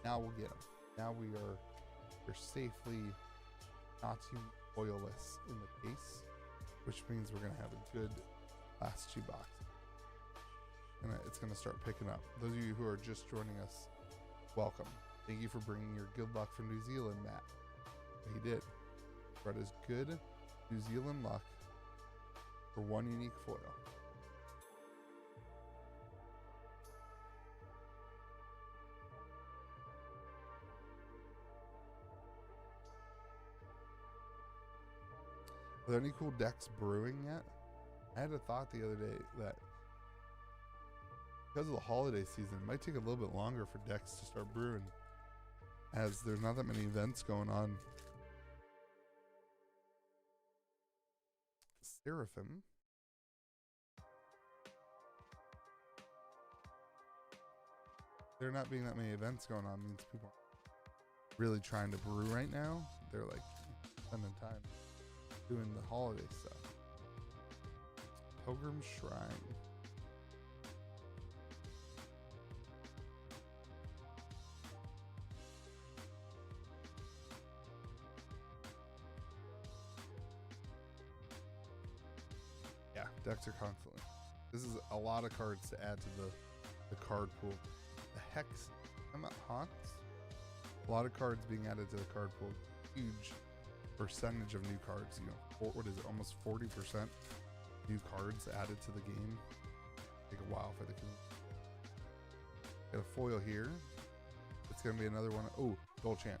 Now we'll get them. Now we're safely not foilless in the case, which means we're gonna have a good last 2 boxes. And it's gonna start picking up. Those of you who are just joining us, welcome. Thank you for bringing your good luck from New Zealand, Matt. He did. Brought his good New Zealand luck for 1 unique foil. Are there any cool decks brewing yet? I had a thought the other day that because of the holiday season, it might take a little bit longer for decks to start brewing, as there's not that many events going on. Seraphim. There not being that many events going on means people are really trying to brew right now. They're like spending time doing the holiday stuff. Pilgrim Shrine. Yeah, decks are constantly. This is a lot of cards to add to the card pool. The Hex Haunts. A lot of cards being added to the card pool. Huge percentage of new cards. You know, what is it? Almost 40% new cards added to the game. Take a while for the game. Got a foil here. It's gonna be another one. Oh, Gold Chant.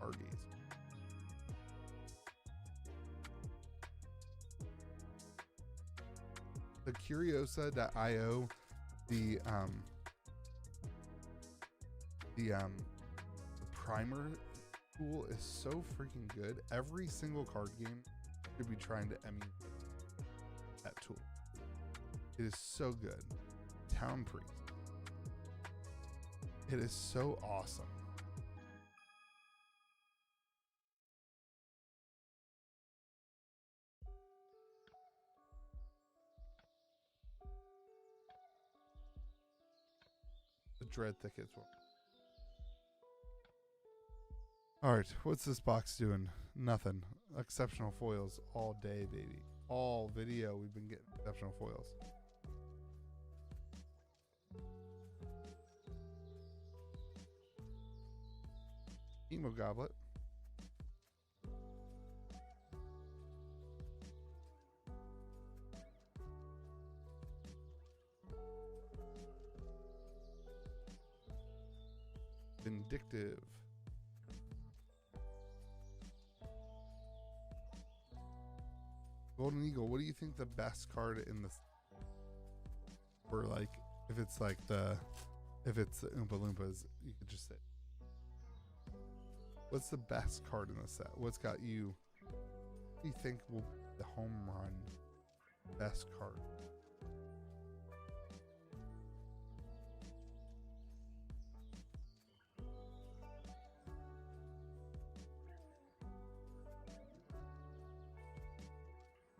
card games. The Curiosa.io, the primer tool is so freaking good. Every single card game should be trying to emulate that tool. It is so good. Town Priest. It is so awesome. The Dread Thickets one. All right, what's this box doing? Nothing. Exceptional foils all day, baby. All video, we've been getting exceptional foils. Emo Goblet. Vindictive. Golden Eagle, what do you think the best card in this? Or like, if it's like if it's the Oompa Loompas, you could just say, what's the best card in the set? What's got you? What do you think will be the home run best card?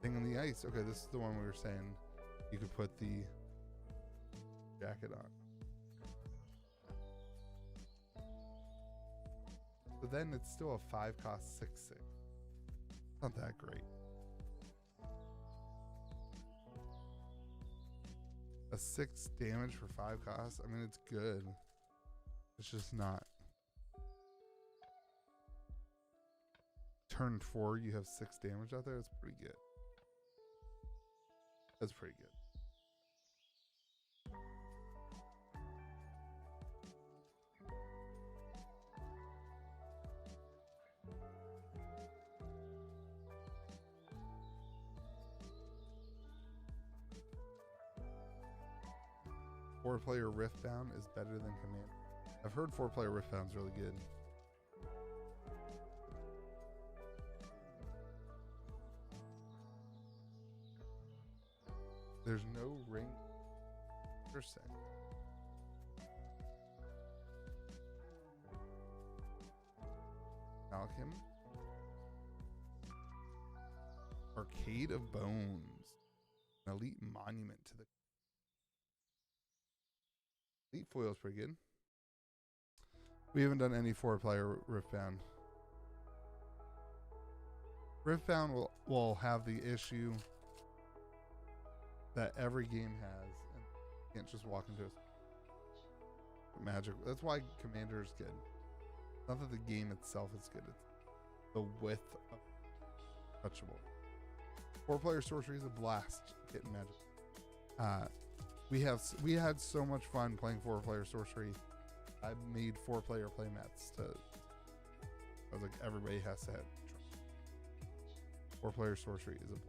Thing on the ice. Okay, this is the one we were saying you could put the jacket on. But then it's still a 5 cost 6/6. Not that great. A 6 damage for 5 costs. I mean, it's good. It's just not. Turn 4, you have 6 damage out there. That's pretty good. That's pretty good. Four-player Riftbound is better than Command. I've heard 4-player Riftbound's really good. There's no ring. Interesting. Malcolm. Arcade of Bones. An elite monument to the elite foil is pretty good. We haven't done any 4-player Riftbound. Riftbound will have the issue that every game has, and you can't just walk into a Magic. That's why Commander is good. Not that the game itself is good, it's the width of touchable. 4-player Sorcery is a blast getting Magic. We had so much fun playing 4-player Sorcery. I made 4-player playmats to. I was like, everybody has to have 4-player Sorcery is a blast.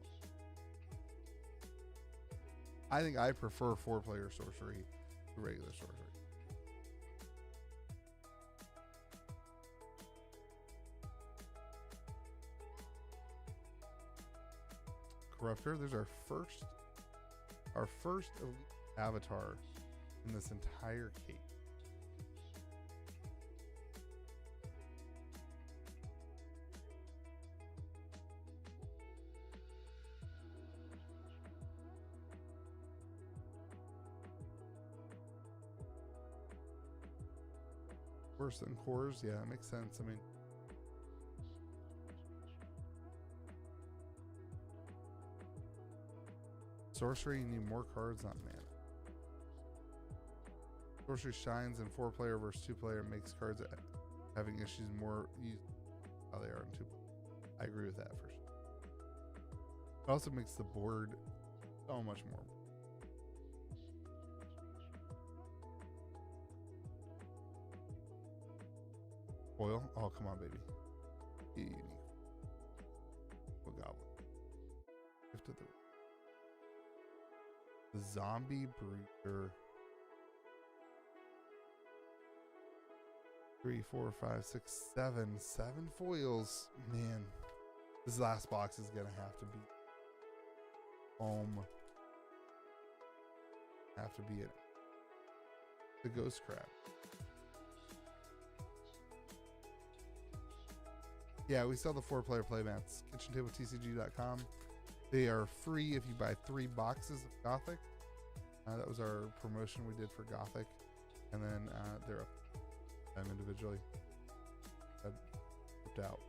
I think I prefer 4-player Sorcery to regular Sorcery. Corruptor, there's our first elite avatar in this entire case. Worse than cores, yeah, it makes sense. I mean, Sorcery, you need more cards, not mana. Sorcery shines in 4-player versus 2-player, makes cards having issues more used how they are in 2-player. I agree with that for sure. It also makes the board so much more. Foil. Oh, come on, baby. Unique. Goblin. Gift of the zombie breeder. 3, 4, 5, 6, 7. 7 foils. Man, this last box is gonna have to be home. Have to be it. The ghost crab. Yeah, we sell the 4-player playmats. KitchenTableTCG.com. They are free if you buy 3 boxes of Gothic. That was our promotion we did for Gothic. And then they're up them individually. That worked out.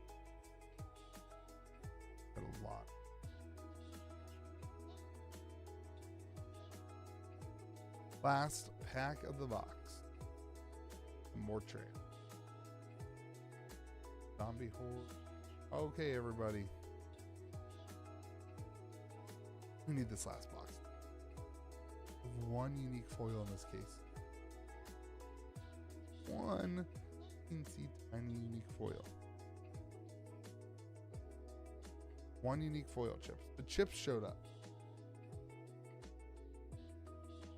Got a lot. Last pack of the box. More trade. Zombie horde. Okay, everybody. We need this last box. 1 unique foil in this case. 1 teensy tiny unique foil. 1 unique foil chips. The chips showed up.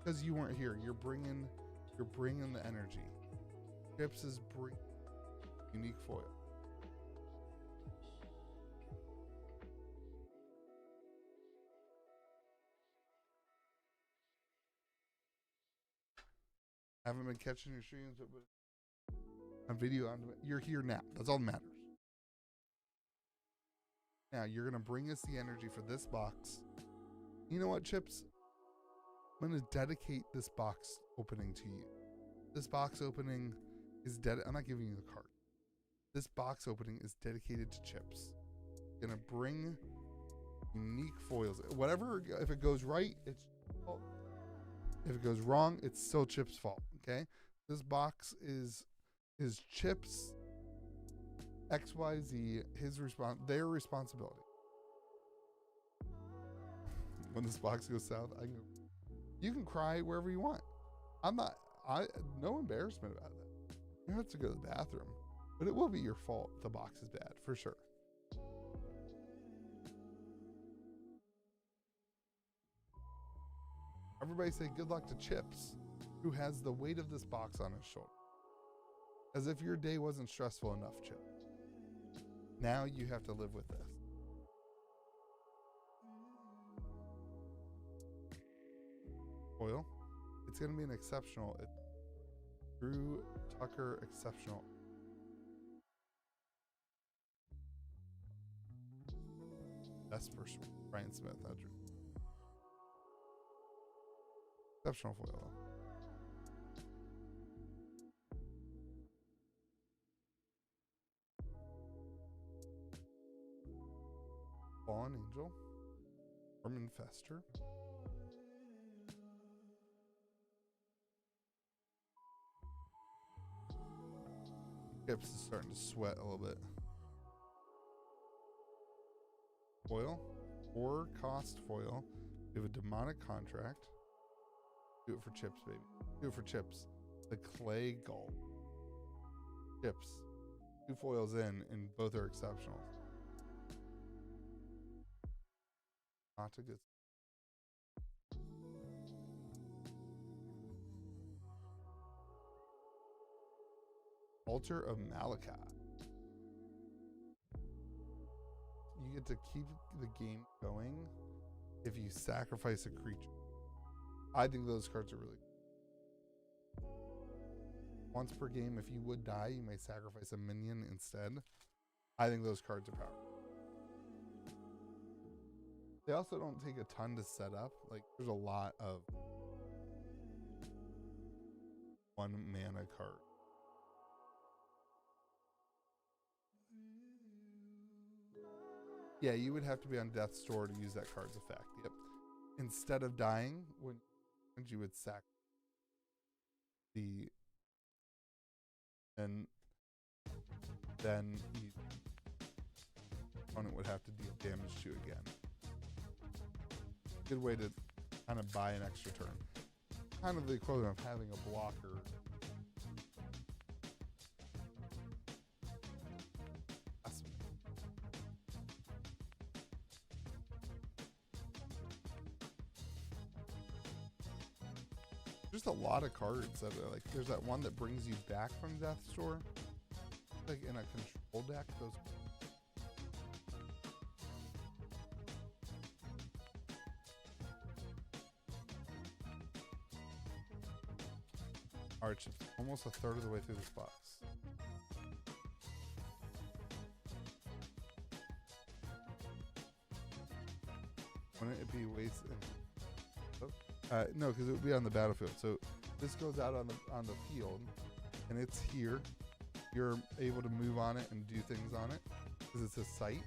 Because you weren't here. You're bringing the energy. Chips is unique foil. Haven't been catching your streams, but on video, you're here now. That's all that matters. Now you're gonna bring us the energy for this box. You know what, Chips? I'm gonna dedicate this box opening to you. This box opening is I'm not giving you the card. This box opening is dedicated to Chips. Gonna bring unique foils. Whatever, if it goes right, it's fault. If it goes wrong, it's still Chips' fault. Okay? This box is Chips XYZ, their responsibility. When this box goes south, you can cry wherever you want. No embarrassment about that. You have to go to the bathroom, but it will be your fault if the box is bad, for sure. Everybody say good luck to Chips, who has the weight of this box on his shoulder. As if your day wasn't stressful enough, Chip. Now you have to live with this. Foil. It's going to be an exceptional. Drew Tucker exceptional. That's for sure. Brian Smith. That Drew. Exceptional foil. Fallen Angel. Orman Fester. Chips is starting to sweat a little bit. Foil. 4 cost foil. We have a demonic contract. Do it for Chips, baby. Do it for Chips. The clay gulp. Chips. 2 foils in, and both are exceptional. Not a good. Altar of Malachi. You get to keep the game going if you sacrifice a creature. I think those cards are really good. Once per game, if you would die, you may sacrifice a minion instead. I think those cards are powerful. They also don't take a ton to set up. Like, there's a lot of 1 mana card. Yeah, you would have to be on death's door to use that card's effect. Yep. Instead of dying, when you would sack the, and then the opponent would have to deal damage to you again. Good way to kind of buy an extra turn. Kind of the equivalent of having a blocker. Just a lot of cards that are like, there's that one that brings you back from Death's Door. Like in a control deck, those. Arch, almost a third of the way through this box. Wouldn't it be wasted? No, because it would be on the battlefield. So this goes out on the field, and it's here. You're able to move on it and do things on it because it's a site.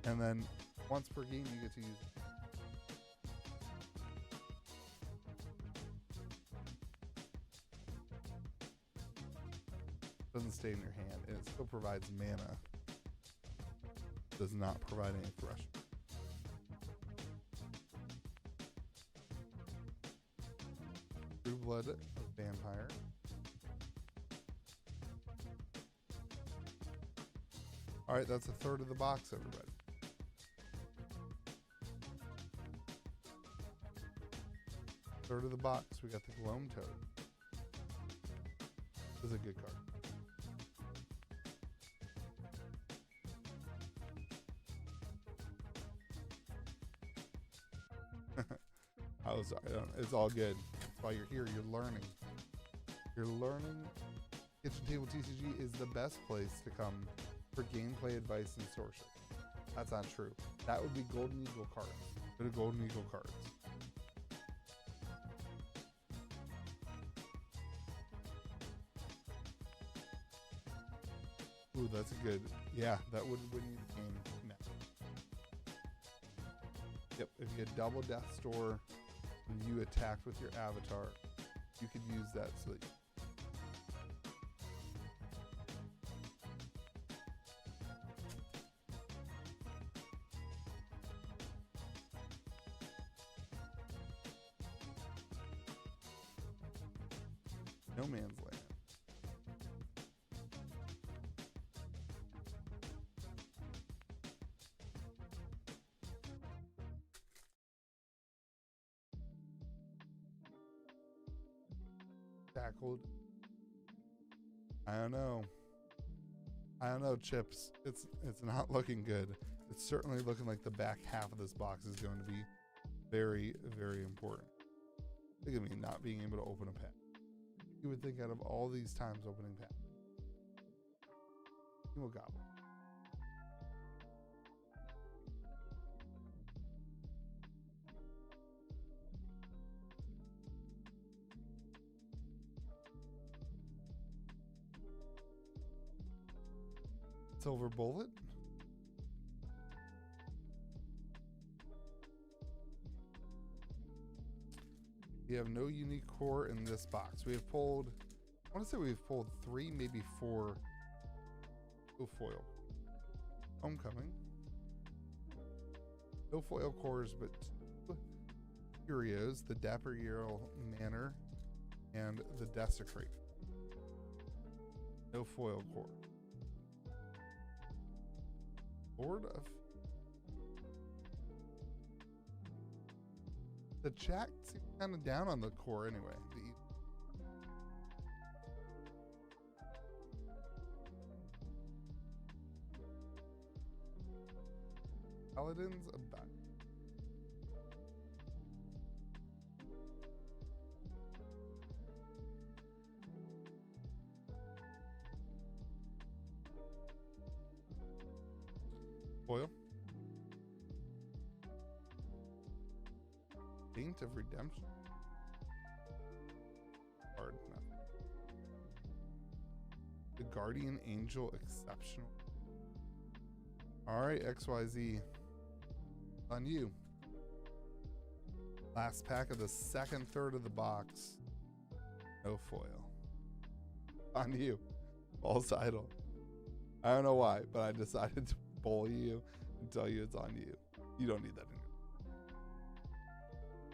And then once per game, you get to use it. Doesn't stay in your hand, and it still provides mana. Does not provide any thresh. True Blood of Vampire. All right, that's a third of the box, everybody. Third of the box, we got the Gloam Toad. This is a good card. Oh, sorry. It's all good. That's why you're here. You're learning. You're learning. Kitchen Table TCG is the best place to come for gameplay advice and sourcing. That's not true. That would be Golden Eagle cards. Go to Golden Eagle cards. Ooh, that's a good. Yeah, that would win you the game. No. Yep, if you had double Death's Door and you attacked with your avatar, you could use that so that No Man's Land. Tackled. I don't know, Chips. It's not looking good. It's certainly looking like the back half of this box is going to be very, very important. Look at me not being able to open a pack. You would think out of all these times opening pack, Emo Goblin. Silver Bullet. We have no unique core in this box. We have pulled, I want to say we've pulled 3, maybe 4 foil. Homecoming. No foil cores, but 2 Curios, the Dapper Yarrow Manor, and the Desecrate. No foil core. Lord of... The chat seems kind of down on the core anyway. Paladins of Back. Foil. Saint of Redemption. Hard enough. The Guardian Angel Exceptional. Alright, XYZ. On you. Last pack of the second third of the box. No foil. On you. False idol. I don't know why, but I decided to pull you and tell you it's on you. You don't need that in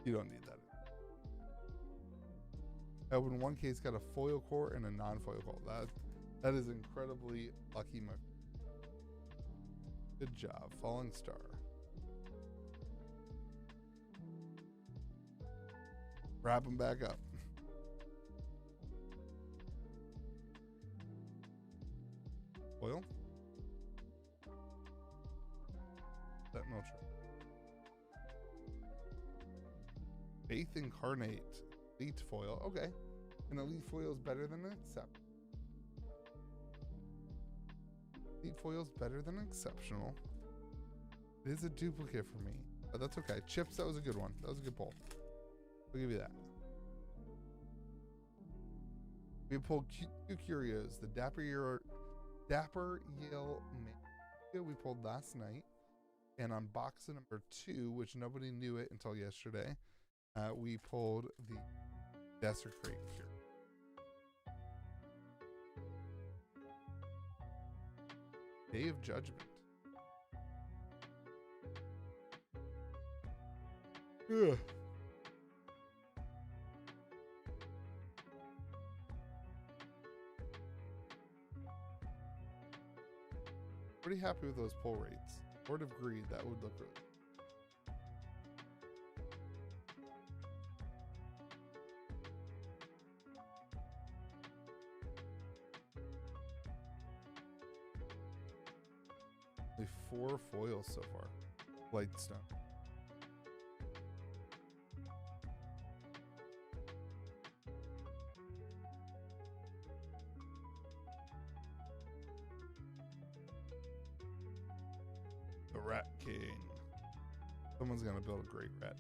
You don't need that. I opened one case, got a foil core and a non-foil core. That is incredibly lucky. Good job, Falling Star. Wrap them back up. Faith Incarnate. Elite foil. Okay. An elite foil is better than an exceptional. Elite foil is better than exceptional. It is a duplicate for me, but that's okay. Chips, that was a good one. That was a good pull. I'll give you that. We pulled two curios. The Dapper Yale Manga we pulled last night. And on box number 2, which nobody knew it until yesterday, we pulled the Desecrate Cure. Day of Judgment. Ugh. Pretty happy with those pull rates. Lord of Greed, that would look really good. Only 4 foils so far. Lightstone. The Rat King. Someone's gonna build a great rat.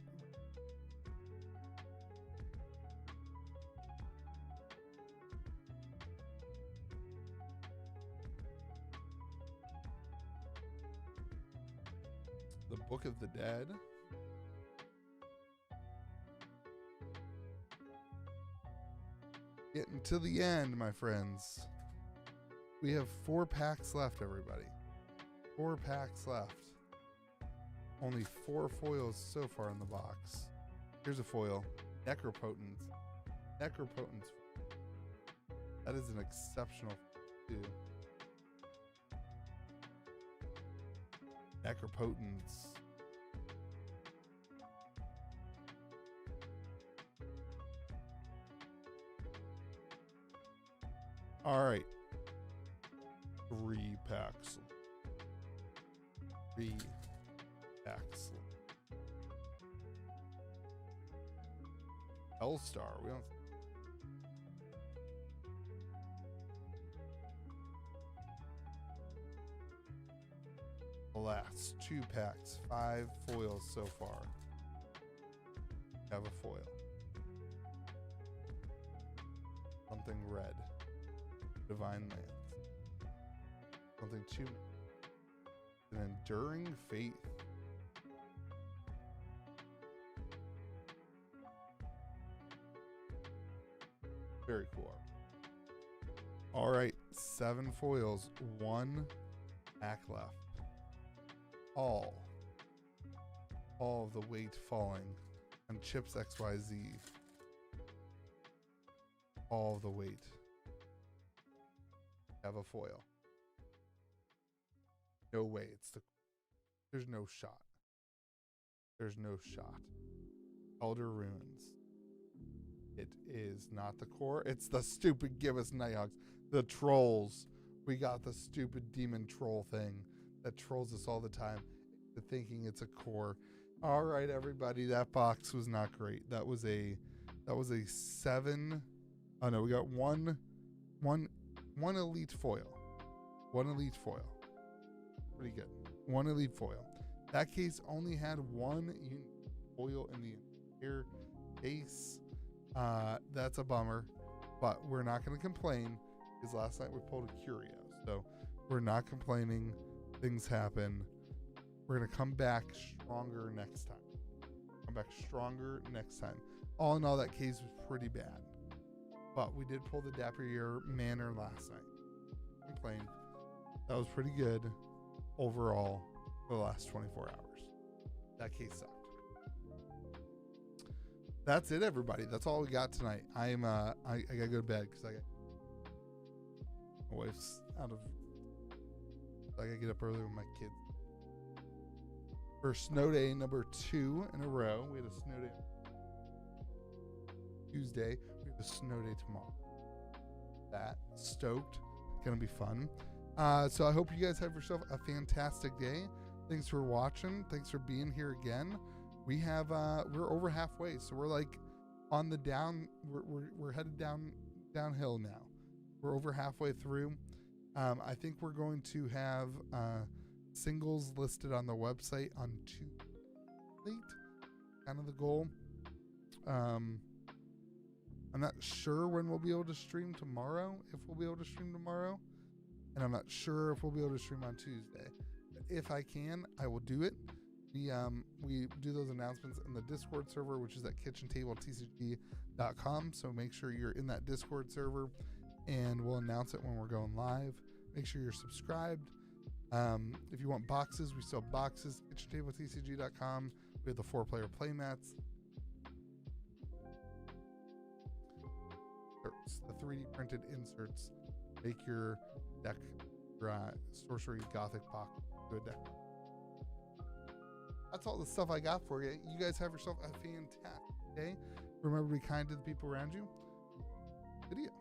The Book of the Dead. Getting to the end, my friends. We have 4 packs left, everybody. 4 packs left. Only 4 foils so far in the box. Here's a foil. Necropotence. Necropotence. That is an exceptional too. Necropotence. All right. 3 packs. 3 packs. Hellstar. We don't. The last 2 packs. 5 foils so far. Have a foil. Something red. Divine Lands. Something 2. An Enduring Faith. Very cool. All right, 7 foils, 1 pack left. All of the weight falling on Chips XYZ. All of the weight. Have a foil. No way. There's no shot. There's no shot. Elder Runes. It is not the core. It's the stupid Give Us Nighthawks. The trolls. We got the stupid demon troll thing that trolls us all the time into thinking it's a core. All right, everybody. That box was not great. That was a 7. Oh no, we got one elite foil. 1 elite foil. Pretty good. 1 elite foil. That case only had 1 foil in the entire case. That's a bummer, but we're not going to complain because last night we pulled a curio. So we're not complaining. Things happen. We're going to come back stronger next time. All in all, that case was pretty bad, but we did pull the Dapper Yale Manor last night. Complain. That was pretty good overall for the last 24 hours. That case sucked. That's it, everybody. That's all we got tonight. I gotta go to bed because my wife's out of. I gotta get up early with my kids. For snow day number 2 in a row, we had a snow day Tuesday. We have a snow day tomorrow. That stoked. Gonna be fun. So I hope you guys have yourself a fantastic day. Thanks for watching. Thanks for being here again. we have we're over halfway, so we're like on the down. We're headed downhill now. We're over halfway through. I think we're going to have singles listed on the website on Tuesday. Kind of the goal. I'm not sure when we'll be able to stream tomorrow, if we'll be able to stream tomorrow. And I'm not sure if we'll be able to stream on Tuesday. But if I can, I will do it. We do those announcements in the Discord server, which is at KitchenTableTCG.com. So make sure you're in that Discord server, and we'll announce it when we're going live. Make sure you're subscribed. If you want boxes, we sell boxes. KitchenTableTCG.com. We have the 4-player playmats. The 3D printed inserts make your deck sorcery Gothic pocket to a deck. That's all the stuff I got for you. You guys have yourself a fantastic day. Remember to be kind to the people around you. Video.